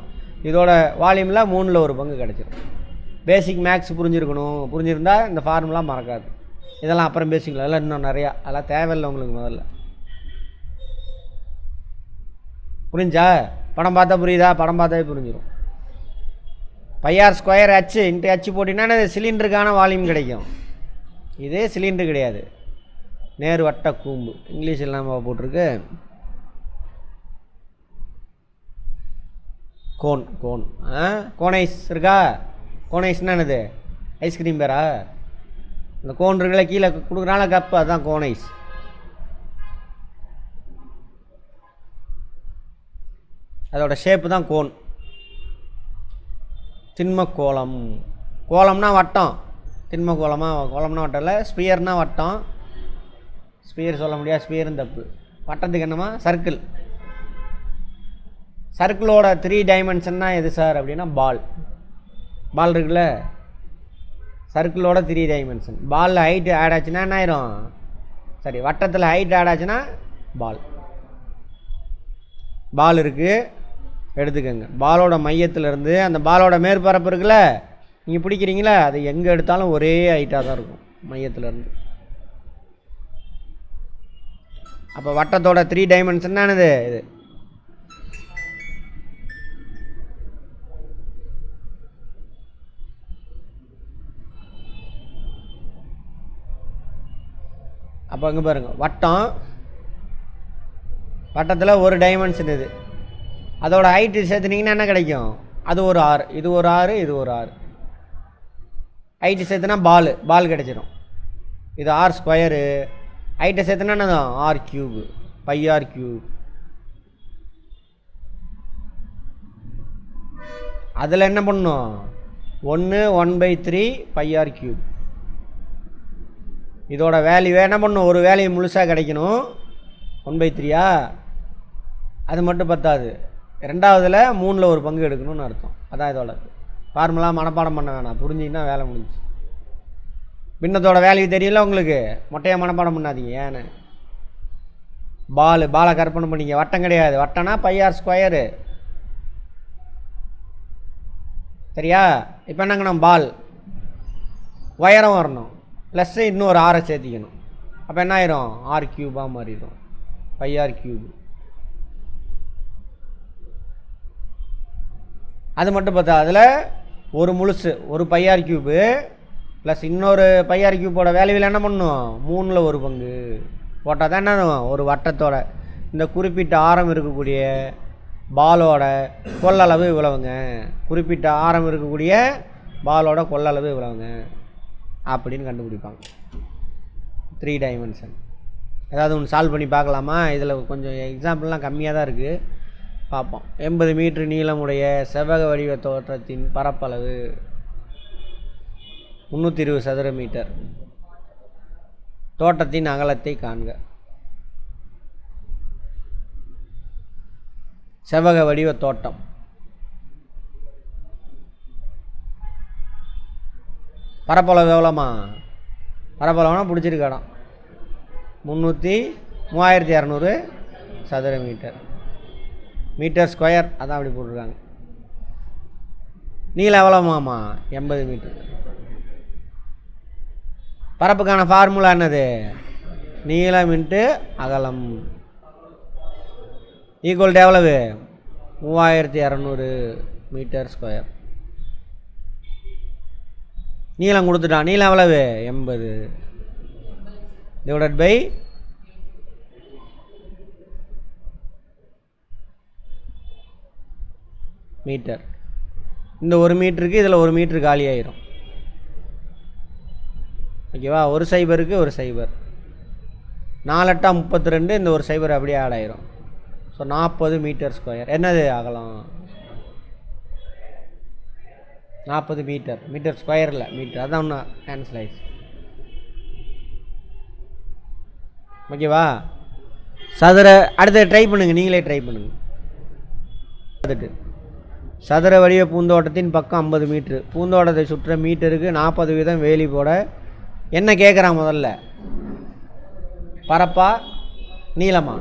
இதோட வால்யூமில் 3/4 கிடச்சிரும். பேசிக் மேக்ஸ் புரிஞ்சிருந்தா இந்த ஃபார்முலா மறக்காது. இதெல்லாம் அப்புறம் பேசிக்கலாம். அதெல்லாம் இன்னும் நிறையா, அதெல்லாம் தேவையில்லை உங்களுக்கு. முதல்ல புரிஞ்சா? படம் பார்த்தா புரியுதா? படம் பார்த்தாவே புரிஞ்சிடும். πr square h into h போட்டிங்கன்னா சிலிண்டருக்கான வால்யூம் கிடைக்கும். இதே சிலிண்டர் கிடையாது, நேர்வட்ட கூம்பு. இங்கிலீஷில் நம்ம போட்டிருக்கு கோன். கோனைஸ் இருக்கா? கோனைஸ்னா என்னது? ஐஸ்கிரீம் பேரா? இந்த கோன் இருக்குல்ல, கீழே கொடுக்குறால கப்பு, அதுதான் கோனைஸ். அதோட ஷேப்பு தான் கோன். திண்ம கோலம். கோலம்னா வட்டம். திண்ம கோலம்னா வட்டம் இல்லை. ஸ்பியர்னா வட்டம். ஸ்பியர் சொல்ல முடியாது, ஸ்பியரும் தப்பு. வட்டத்துக்கு என்னமா? சர்க்கிள். சர்க்கிளோட 3 டைமென்ஷன்னா எது சார் அப்படின்னா பால். பால் இருக்குல்ல, சர்க்கிளோட 3 டைமென்ஷன். பாலில் ஹைட்டு ஆட் ஆச்சுன்னா என்ன ஆயிரும்? சரி, வட்டத்தில் ஹைட் ஆட் ஆச்சுன்னா பால் இருக்குது, எடுத்துக்கோங்க. பாலோட மையத்திலேருந்து அந்த பாலோட மேற்பரப்பு இருக்குல்ல, நீங்கள் பிடிக்கிறீங்களா, அது எங்கே எடுத்தாலும் ஒரே ஹைட்டாக தான் இருக்கும் மையத்திலேருந்து. அப்போ வட்டத்தோட 3 டைமென்ஷன் என்னது? இது. அப்போ அங்கே பாருங்கள், வட்டத்தில் ஒரு டைமென்ஷன் இது. அதோட ஹைட்டு சேர்த்துனீங்கன்னா என்ன கிடைக்கும்? அது ஒரு 6, இது ஒரு 6, இது ஒரு 6. ஹைட்டு சேர்த்துனா பால் கிடச்சிடும். இது r ஸ்கொயரு. ஹைட்டை சேர்த்துனா என்னதான்? r³ πr³. அதில் என்ன பண்ணணும்? 1/3 πr³. இதோட வேல்யூ என்ன பண்ணணும்? ஒரு வேல்யூ முழுசாக கிடைக்கணும். 1/3. அது மட்டும் பத்தாது, ரெண்டாவதில் 3/4 எடுக்கணும்னு அர்த்தம். அதான் இதோட ஃபார்முலா. மனப்பாடம் பண்ண வேணாம், புரிஞ்சிங்கன்னா வேலை முடிஞ்சு. பின்னத்தோட வேல்யூ தெரியல உங்களுக்கு, மொட்டையாக மனப்பாடம் பண்ணாதீங்க. ஏன்னு பாலை கற்பனை பண்ணிங்க. வட்டம் கிடையாது. வட்டம்னா πr ஸ்கொயரு. சரியா? இப்போ என்னங்கண்ணா, பால் உயரம் வரணும், ப்ளஸ்ஸு இன்னொரு 6 சேர்த்திக்கணும். அப்போ என்ன ஆயிரும்? r³ மாறிடும். πr³. அது மட்டும் பார்த்தா அதில் ஒரு முழுசு, ஒரு πr³ ப்ளஸ் இன்னொரு πr³ வேல்யூவில் என்ன பண்ணணும்? 3/4. போட்டால் தான் என்ன ஒரு வட்டத்தோட இந்த குறிப்பிட்ட ஆரம் இருக்கக்கூடிய பாலோட கொள்ளளவு இவ்வளவுங்க, குறிப்பிட்ட ஆரம் இருக்கக்கூடிய பாலோட கொள்ளளவு இவ்வளவுங்க அப்படின்னு கண்டுபிடிப்பாங்க. 3 டைமென்ஷன். ஏதாவது ஒன்று சால்வ் பண்ணி பார்க்கலாமா? இதில் கொஞ்சம் எக்ஸாம்பிள்லாம் கம்மியாக தான் இருக்குது, பார்ப்போம். 80 மீட்டர் நீளமுடைய செவ்வக வடிவ தோற்றத்தின் பரப்பளவு 320 சதுர மீட்டர். தோட்டத்தின் அகலத்தை காண்க. செவ்வக வடிவ தோட்டம். பரப்பளவு எவ்வளோமா? பரப்பளவுனா பிடிச்சிருக்க இடம் 3200 சதுர மீட்டர். மீட்டர் ஸ்கொயர் அதான் அப்படி போட்டிருக்காங்க. நீளம் எவ்வளோமாம்மா? 80 மீட்டர். பரப்புக்கான ஃபார்முலா என்னது? நீளம் இன்ட்டு அகலம் ஈக்குவல் டு எவ்வளவு? 3200 மீட்டர் ஸ்கொயர். நீளம் கொடுத்துட்டான். நீளம் எவ்வளவு? 80 டிவைடட் பை மீட்டர். இந்த 1 மீட்டருக்கு இதில் 1 மீட்டர் காலி ஆயிரும். ஓகேவா? ஒரு சைபருக்கு ஒரு சைபர். 4 8 32. இந்த ஒரு சைபர் அப்படியே ஆட் ஆயிரும். So 40 meter square. என்னது அகலம்? 40 மீட்டர். மீட்டர் ஸ்கொயரில் மீட்டர், அதான் ஒன்று கேன்சல் ஆயிடுச்சு. ஓகேவா? சதுர அடுத்த ட்ரை பண்ணுங்கள், நீங்களே ட்ரை பண்ணுங்கள். சதுர வடிவ பூந்தோட்டத்தின் பக்கம் 50 மீட்ரு. பூந்தோட்டத்தை சுற்ற மீட்டருக்கு 40 வீதம் வேலி போட என்ன கேட்குறான்? முதல்ல பரப்பா நீளமா?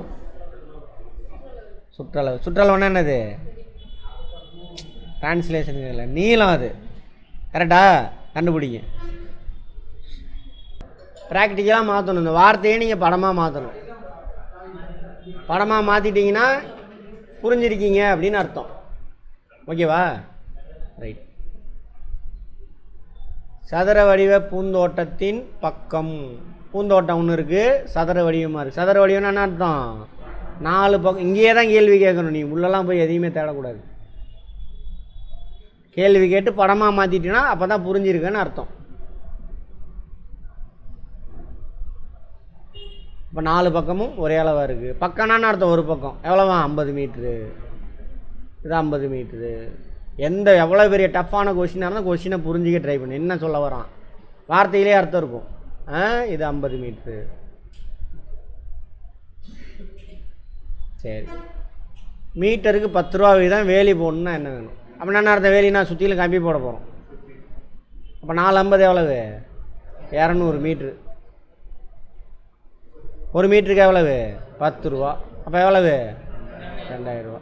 சுற்றளவு. சுற்றளவுன்னா என்னது? டிரான்ஸ்லேஷன் இல்லை, நீளம். அது கரெக்டா? கண்டுபிடிங்க. ப்ராக்டிக்கலாக மாற்றணும். இந்த வார்த்தையே நீங்கள் படமாக மாற்றணும். படமாக மாற்றிட்டீங்கன்னா புரிஞ்சிருக்கீங்க அப்படின்னு அர்த்தம். ஓகேவா? ரைட். சதுர வடிவ பூந்தோட்டத்தின் பக்கம். பூந்தோட்டம் ஒன்று இருக்குது, சதுர வடிவமாக இருக்குது. சதுர வடிவம்னா என்ன அர்த்தம்? 4 பக்கம். இங்கேயே தான் கேள்வி கேட்கணும். நீ உள்ளெல்லாம் போய் எதையுமே தேடக்கூடாது. கேள்வி கேட்டு படமாக மாற்றிட்டீங்கன்னா அப்போ தான் புரிஞ்சிருக்குன்னு அர்த்தம். இப்போ 4 பக்கமும் ஒரே அளவாக இருக்குது. பக்கம்னான்னு அர்த்தம் ஒரு பக்கம். எவ்வளோவா? 50 மீட்ரு. இது 50 மீட்ரு. எவ்வளோ பெரிய டஃப்பான கொஸ்டினாக இருந்தால் கொஸ்டினை புரிஞ்சிக்க ட்ரை பண்ணு. என்ன சொல்ல வரான்? வார்த்தையிலே அர்த்தம் இருக்கும். இது 50 மீட்ரு. சரி, மீட்டருக்கு 10 ரூபா வீதம் வேலி போடணுன்னா என்ன வேணும்? அப்படின்னா என்ன அர்த்தம்? வேலினா சுற்றிலும் கம்பி போட போகிறோம். அப்போ 450 எவ்வளவு? 200 மீட்ரு. ஒரு மீட்டருக்கு எவ்வளவு? 10 ரூபா. அப்போ எவ்வளவு? 2000 ரூபா.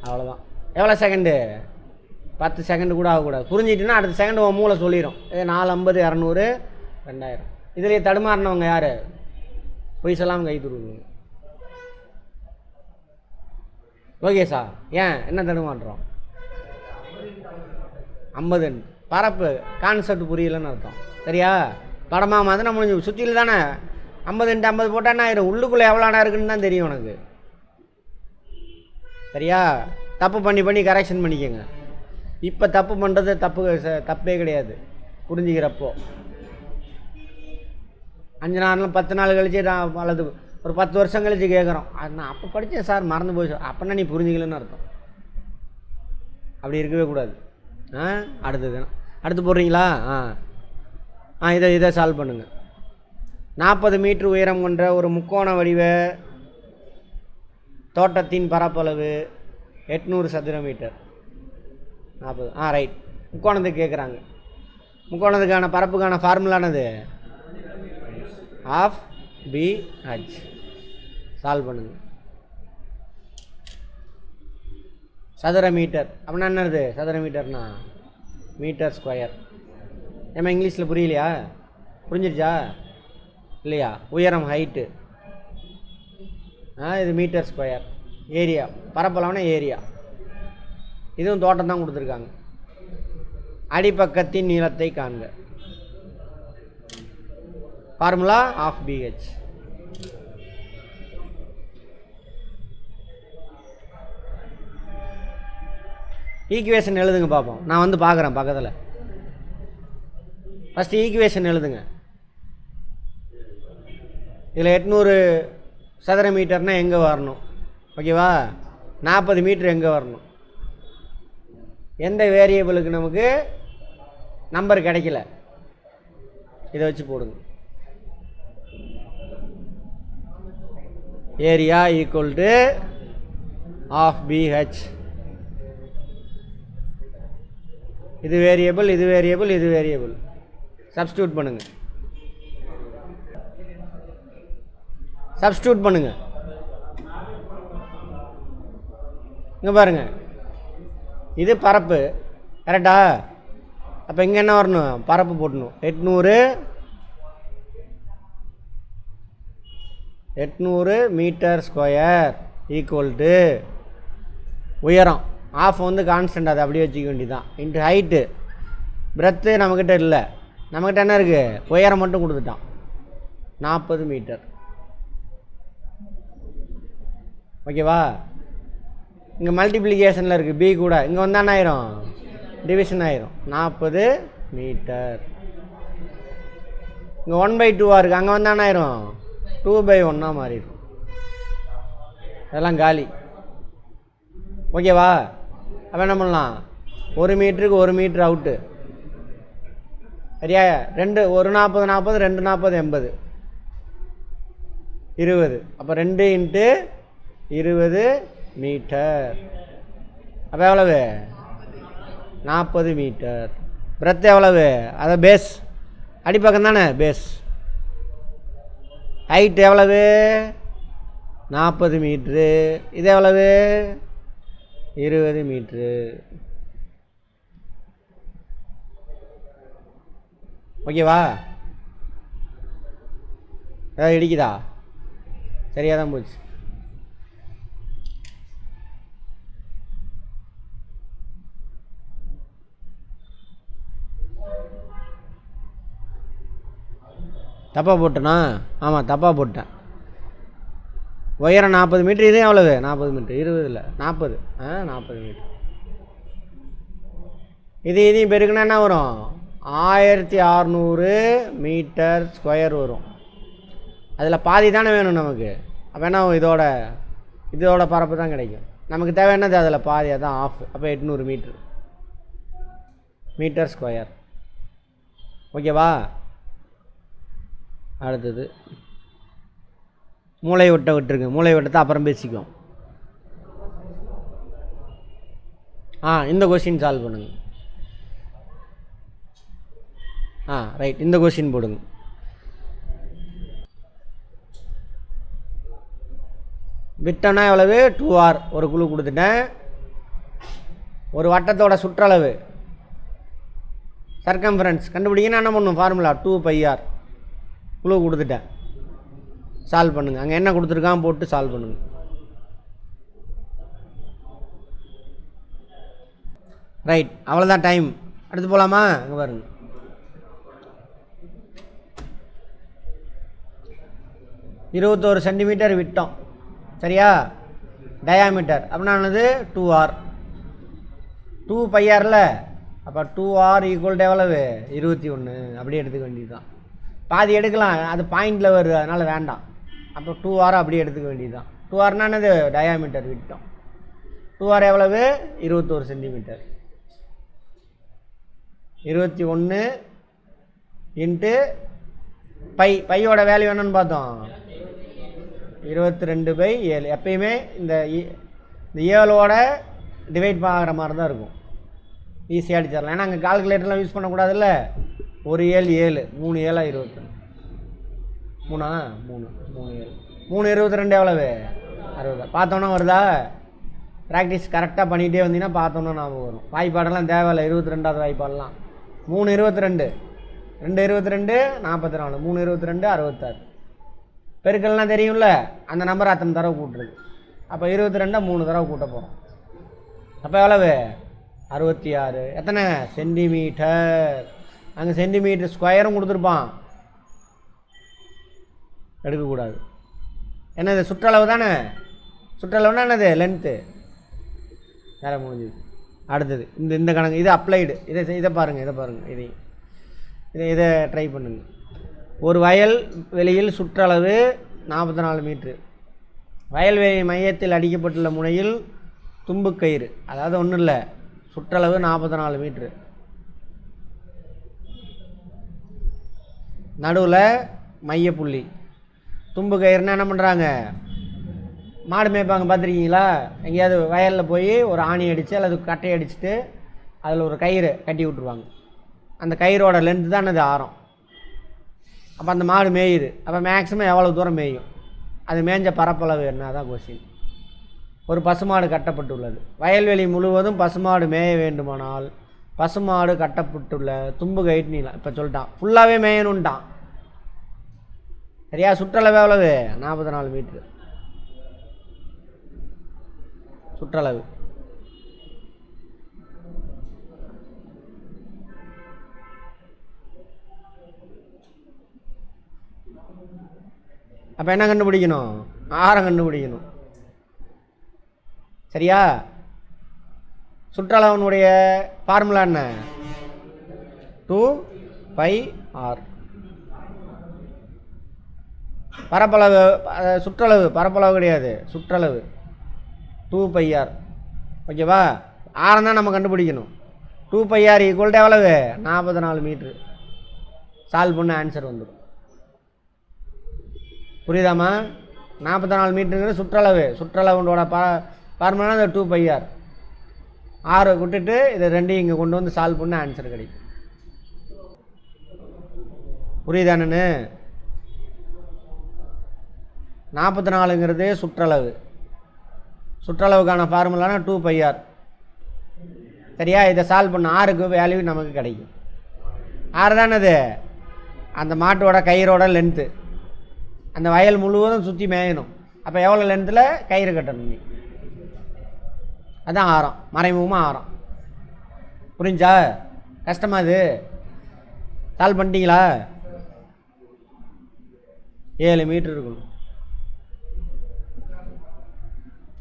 அவ்வளோதான். எவ்வளோ செகண்டு? 10 செகண்டு கூட ஆகக்கூடாது. புரிஞ்சிட்டுன்னா அடுத்த செகண்டு உன் மூளை சொல்லிடும். 450 200 2000. இதுலேயே தடுமாறினவங்க யார்? பொய் சொல்லாமல் கை தருவீங்க. Okay sir. ஏன் என்ன தடுமாறுறோம்? 50 பரப்பு கான்செப்ட் புரியலன்னு அர்த்தம். சரியா? படமாக மாதிரி முடிஞ்சு சுற்றியில் தானே 50 × 50 போட்டால் என்ன ஆயிரும்? உள்ளுக்குள்ளே எவ்வளோ இடம் இருக்குன்னு தான் தெரியும் உனக்கு. சரியா? தப்பு பண்ணி கரெக்ஷன் பண்ணிக்கோங்க. இப்போ தப்பு பண்ணுறது தப்பே கிடையாது புரிஞ்சுக்கிறப்போ. 5 நாள் 10 நாள் கழிச்சு அல்லது ஒரு 10 வருஷம் கழிச்சு கேட்குறோம். அது நான் அப்போ படித்தேன் சார், மறந்து போய். அப்போனா நீ புரிஞ்சிக்கலன்னு அர்த்தம். அப்படி இருக்கவே கூடாது. அடுத்து போடுறீங்களா? இதை சால்வ் பண்ணுங்கள். 40 மீட்டர் உயரம் கொண்ட ஒரு முக்கோண வடிவ தோட்டத்தின் பரப்பளவு 800 சதுர மீட்டர். 40. ரைட். முக்கோணத்துக்கு கேட்குறாங்க. முக்கோணத்துக்கான பரப்புக்கான ஃபார்முலானது ½ BH. சால்வ் பண்ணுங்க. சதுர மீட்டர் அப்படின்னா என்னது? சதுர மீட்டர்னா மீட்டர் ஸ்கொயர். ஏமா இங்கிலீஷில் புரியலையா? புரிஞ்சிருச்சா இல்லையா? உயரம் ஹைட்டு. இது மீட்டர் ஸ்கொயர். ஏரியா பரப்பளவுனா ஏரியா. இதுவும் தோட்டம் தான் கொடுத்துருக்காங்க. அடிப்பக்கத்தின் நீளத்தை காண்க. Formula of pH. ஈக்குவேஷன் எழுதுங்க பார்ப்போம். நான் வந்து பார்க்குறேன் பக்கத்தில். ஃபஸ்ட்டு ஈக்குவேஷன் எழுதுங்க. இதில் 800 சதுர மீட்டர்னால் எங்கே வரணும்? ஓகேவா? 40 மீட்ரு எங்கே வரணும்? எந்த வேரியபிளுக்கு நமக்கு நம்பர் கிடைக்கல, இதை வச்சு போடுங்க. Area equal to half BH. இது வேரியபிள், இது வேரியபிள், இது வேரியபிள். சப்ஸ்டியூட் பண்ணுங்க, சப்ஸ்டியூட் பண்ணுங்க. இங்கே பாருங்க, இது பரப்பு கரெக்டா? அப்போ இங்கே என்ன வரணும்? பரப்பு போட்டணும். 800 மீட்டர் ஸ்கொயர் ஈக்குவல் டு உயரம் ஆஃப் வந்து கான்ஸ்டன்ட், அதை அப்படியே வச்சுக்க வேண்டியதான். Into height. பிரெத்து நம்மக்கிட்ட இல்லை, நம்மக்கிட்ட என்ன இருக்குது? உயரம் மட்டும் கொடுத்துட்டான் 40 மீட்டர். ஓகேவா? இங்கே மல்டிப்ளிகேஷனில் இருக்குது பி கூட, இங்கே வந்தால் என்ன ஆயிரும்? டிவிஷன் ஆயிரும். 40 மீட்டர். இங்கே 1/2 இருக்குது, அங்கே வந்தால் என்ன ஆயிரும்? 2/1 மாறிடும். அதெல்லாம் காலி. ஓகேவா? அப்போ என்ன பண்ணலாம்? 1 மீட்டருக்கு 1 மீட்ரு அவுட்டு. சரியா? 2 1 40 40, 2 40 80, 20. அப்போ 2 × 20 மீட்டர். அப்போ எவ்வளவு? 40 மீட்டர். பிரெத் எவ்வளவு? அதை பேஸ் அடிப்பக்கம் தானே பேஸ். ஹைட் எவ்வளவு? 40 மீட்ரு. இது எவ்வளவு? 20 மீட்ரு. ஓகேவா? ஏதாவது இடிக்குதா? சரியாக தான் போச்சு. தப்பாக போட்டேனா? ஆமாம், தப்பாக போட்டேன். உயரம் 40 மீட்ரு. இது எவ்வளவு? 40 மீட்ரு. 20 இல்லை, 40. 40 மீட்ரு. இதையும் பெருக்குன்னா என்ன வரும்? 1600 மீட்டர் ஸ்கொயர் வரும். அதில் பாதி தானே வேணும் நமக்கு. அப்போ என்ன இதோட பரப்பு தான் கிடைக்கும். நமக்கு தேவை என்னது? அதில் பாதி, அதான் ஆஃப். அப்போ 800 மீட்டர் ஸ்கொயர். ஓகேவா? அடுத்தது மூளை வெட்ட விட்டுருங்க. மூளை வெட்டத்தை அப்புறம் பேசிக்குவோம். இந்த கொஸ்டின் சால்வ் பண்ணுங்க. ரைட், இந்த கொஸ்டின் போடுங்க. விட்டோன்னா எவ்வளவு? 2r. ஒரு குழு கொடுத்துட்டேன். ஒரு வட்டத்தோட சுற்றளவு சர்க்கம்ஃபரன்ஸ் கண்டுபிடிங்கன்னா என்ன பண்ணும்? Formula 2πr. குழு கொடுத்துட்டேன். சால்வ் பண்ணுங்கள். அங்கே என்ன கொடுத்துருக்கான் போட்டு சால்வ் பண்ணுங்கள். ரைட், அவ்வளோதான் டைம். அடுத்து போகலாமா? அங்கே பாருங்க. இருபத்தோரு சென்டிமீட்டர் விட்டோம். சரியா? டயாமீட்டர் அப்படின்னானது 2r. 2πrல. அப்போ 2r ஈக்குவல் டு எவ்வளவு? 21. அப்படியே எடுத்துக்க வேண்டியது தான். பாதி எடுக்கலாம், அது பாயிண்டில் வருது, அதனால் வேண்டாம். அப்போ 2r அப்படியே எடுத்துக்க வேண்டியது தான். 2rனானது டயாமீட்டர் விட்டோம். 2r எவ்வளவு? 21 சென்டிமீட்டர். 21 இன்ட்டு பையோட வேல்யூ என்னன்னு பார்த்தோம்? 22/7. எப்பயுமே இந்த 7ஓட டிவைட் ஆகிற மாதிரி தான் இருக்கும். ஈஸியாக அடிச்சிடலாம். ஏன்னா அங்கே கால்குலேட்டர்லாம் யூஸ் பண்ணக்கூடாதுல்ல. 1 7 7, 3 7 22. 3 7 3 22 எவ்வளவு? 60. பார்த்தோன்னா வருதா? ப்ராக்டிஸ் கரெக்டாக பண்ணிகிட்டே வந்தீங்கன்னா பார்த்தோன்னா ஞாபகம் வரும். வாய்ப்பாடெல்லாம் தேவையில்லை. 22வது வாய்ப்பாடெல்லாம் 3 22, 2 22 44, 3 22 66. பெருக்கள்லாம் தெரியும்ல, அந்த நம்பர் அத்தனை தடவை கூட்டுறது. அப்போ 22 3 தடவை கூட்ட போகிறோம். அப்போ எவ்வளவு? 66. எத்தனை சென்டிமீட்டர்? அங்கே சென்டிமீட்டர் ஸ்கொயரும் கொடுத்துருப்பான். எடுக்கக்கூடாது. என்னது சுற்றளவு தானே, சுற்றளவுனா என்னது லென்த்து. வேலை முடிஞ்சுது. அடுத்தது இந்த கணக்கு, இது அப்ளைடு. இதை பாருங்கள், இதை ட்ரை பண்ணுங்க. ஒரு வயல் வெளியில் சுற்றளவு 44 மீட்ரு. வயல்வெளி மையத்தில் அடிக்கப்பட்டுள்ள முனையில் தும்புக்கயிறு, அதாவது ஒன்றும் இல்லை, சுற்றளவு 44 மீட்ரு. நடுவில் மையப்புள்ளி. தும்பு கயிறுனா என்ன பண்ணுறாங்க, மாடு மேய்ப்பாங்க பார்த்துருக்கீங்களா? எங்கேயாவது வயலில் போய் ஒரு ஆணி அடித்து அல்லது கட்டையை அடிச்சுட்டு அதில் ஒரு கயிறு கட்டி விட்ருவாங்க. அந்த கயிறோட லென்த்து தான் அது ஆரம். அப்போ அந்த மாடு மேயுது. அப்போ மேக்ஸிமம் எவ்வளோ தூரம் மேயும், அது மேய்ஞ்ச பரப்பளவு என்ன, அதான் கொஸ்டின். ஒரு பசுமாடு கட்டப்பட்டுள்ளது. வயல்வெளி முழுவதும் பசுமாடு மேய வேண்டுமானால் பசுமாடு கட்டப்பட்டுள்ள தும்பு கயிறு நீளம். இப்போ சொல்லிட்டான் ஃபுல்லாகவே மேயணுன்ட்டான். சரியா? சுற்றளவு எவ்வளவு? 44 மீட்ரு சுற்றளவு. அப்போ என்ன கண்டுபிடிக்கணும்? ஆரம் கண்டுபிடிக்கணும். சரியா? சுற்றளவனுடைய ஃபார்முலா என்ன? 2πr. பரப்பளவு, சுற்றளவு பரப்பளவு கிடையாது, சுற்றளவு 2πr. ஓகேவா? ஆரம் தான் நம்ம கண்டுபிடிக்கணும். 2πr ஈக்குவல் எவ்வளவு? 44 மீட்ரு. சால்வ் பண்ண ஆன்சர் வந்துடும். புரியுதாம்மா? 44 மீட்டருங்கிறது சுற்றளவு. சுற்றளவுனோட ஃபார்முலா அந்த 2πr. 6 விட்டுட்டு இதை ரெண்டையும் இங்கே கொண்டு வந்து சால்வ் பண்ண ஆன்சர் கிடைக்கும். புரியுதானு? 44ங்கிறது சுற்றளவு. சுற்றளவுக்கான ஃபார்முலானா 2πr. சரியா? இதை சால்வ் பண்ண 6க்கு வேல்யூ நமக்கு கிடைக்கும். 6 தானது அந்த மாட்டோட கயிறோட லென்த்து. அந்த வயல் முழுவதும் சுற்றி மேயணும். அப்போ எவ்வளோ லென்த்தில் கயிறு கட்டணும் நீ, அதான் ஆரம். மறைமுகமாக ஆரம். புரிஞ்சா? கஷ்டமா இது? சால்வ் பண்ணிட்டீங்களா? 7 மீட்ரு இருக்கணும்.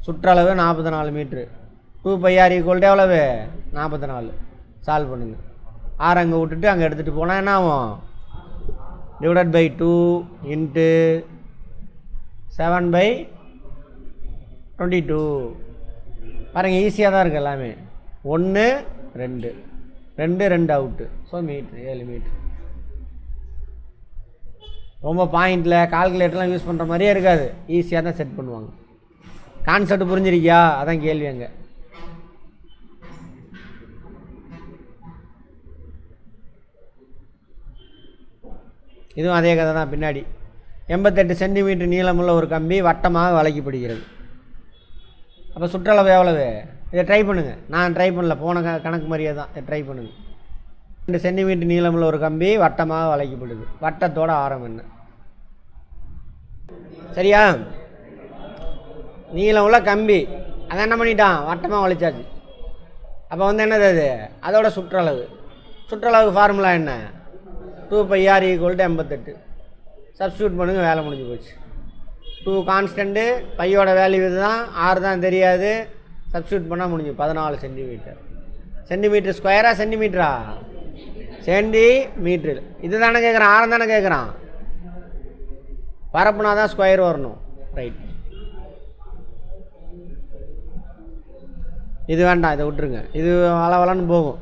சுற்றளவு 44 மீட்ரு. 2πr ஈக்குவல் எவ்வளவு? 44. சால்வ் பண்ணுங்க. 6 அங்கே விட்டுட்டு அங்கே எடுத்துகிட்டு போனால் என்ன ஆகும்? Divided by 2 into 7/22. பாருங்கள், ஈஸியாக தான் இருக்குது எல்லாமே. 1 2 2 அவுட்டு. So metre 7 metre. ரொம்ப பாயிண்டில் கால்குலேட்டர்லாம் யூஸ் பண்ணுற மாதிரியே இருக்காது, ஈஸியாக தான் செட் பண்ணுவாங்க. கான்செப்ட் புரிஞ்சிருக்கியா? அதான் கேள்வி அங்கே. இதுவும் அதே கதை தான். பின்னாடி 88 சென்டிமீட்டர் நீளமுள்ள ஒரு கம்பி வட்டமாக வளைக்கப்படுகிறது. அப்போ சுற்றளவு எவ்வளவு? இதை ட்ரை பண்ணுங்கள். நான் ட்ரை பண்ணல, போன கணக்கு மாதிரியே தான். இதை ட்ரை பண்ணுங்கள். 2 சென்டிமீட்டர் நீளமுள்ள ஒரு கம்பி வட்டமாக வளைக்கப்படுது. வட்டத்தோட ஆரம் என்ன? சரியா? நீளம் உள்ள கம்பி அதை என்ன பண்ணிட்டான்? வட்டமாக வளைச்சாச்சு. அப்போ என்னது அது? அதோட சுற்றளவு. சுற்றளவு ஃபார்முலா என்ன? 2πr equal 88. சப்ஸ்டியூட் பண்ணுங்கள், வேலை முடிஞ்சு போச்சு. 2 கான்ஸ்டண்ட்டு, பையோட வேல்யூ இது தான், 6 தான் தெரியாது. சப்ஸ்டியூட் பண்ணால் முடிஞ்சு 14 சென்டிமீட்டர். சென்டிமீட்டர் ஸ்கொயரா சென்டிமீட்டரா? சென்டிமீட்டர். இது தானே கேட்குறான், ஆரம் தானே கேட்குறான். பரப்புனா தான் ஸ்கொயர் வரணும். ரைட். இது வேண்டாம், இதை விட்டுருங்க. இது வளவலன்னு போகும்.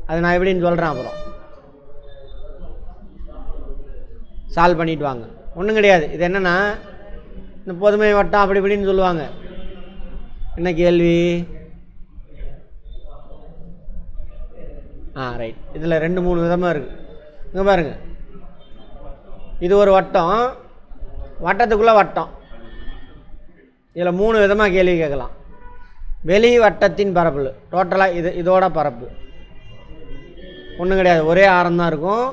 அது நான் எப்படின்னு சொல்கிறேன். அப்புறம் சால்வ் பண்ணிட்டு வாங்க. ஒன்றும் கிடையாது. இது என்னென்னா, இந்த பொதுமை வட்டம் அப்படி இப்படின்னு சொல்லுவாங்க. என்ன கேள்வி? ரைட். இதில் 2-3 விதமாக இருக்குது. இங்கே பாருங்கள், இது ஒரு வட்டம், வட்டத்துக்குள்ளே வட்டம். இதில் 3 விதமாக கேள்வி கேட்கலாம். வெளி வட்டத்தின் பரப்பு டோட்டலாக இதோட பரப்பு ஒன்றும் கிடையாது, ஒரே ஆரம் தான் இருக்கும்.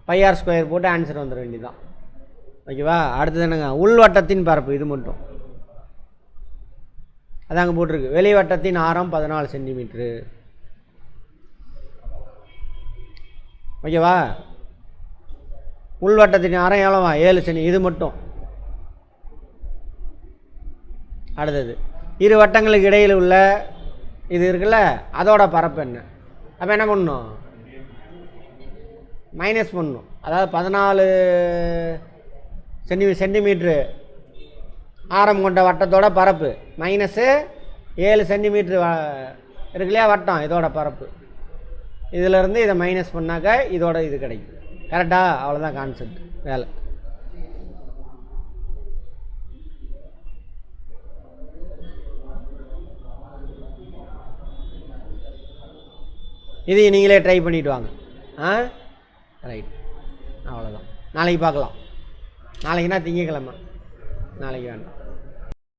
πr ஸ்கொயர் போட்டு ஆன்சர் வந்துட வேண்டியதுதான். ஓகேவா? அடுத்தது என்னங்க? உள்வட்டத்தின் பரப்பு. இது மட்டும் அதாங்க போட்டிருக்கு. வெளி வட்டத்தின் ஆரம் 14 சென்டிமீட்ரு. ஓகேவா? உள்வட்டத்தின் ஆரம் எவ்வளோவா 7 சென்டி, இது மட்டும். அடுத்தது இரு வட்டங்களுக்கு இடையில் உள்ள இது இருக்குல்ல, அதோட பரப்பு என்ன? அப்போ என்ன பண்ணணும்? மைனஸ் பண்ணணும். அதாவது 14 சென்டிமீட்ரு ஆரம் கொண்ட வட்டத்தோட பரப்பு மைனஸு 7 சென்டிமீட்ரு இருக்கு இல்லையா வட்டம், இதோட பரப்பு. இதிலேருந்து இதை மைனஸ் பண்ணாக்க இதோட இது கிடைக்கும். கரெக்டாக? அவ்வளோதான் கான்செப்ட், வேலை. இது நீங்களே ட்ரை பண்ணிவிட்டு வாங்க. ரைட், அவ்வளோதான். நாளைக்கு பார்க்கலாம். நாளைக்குன்னா திங்கக்கிழமை, நாளைக்கு வேண்டாம்.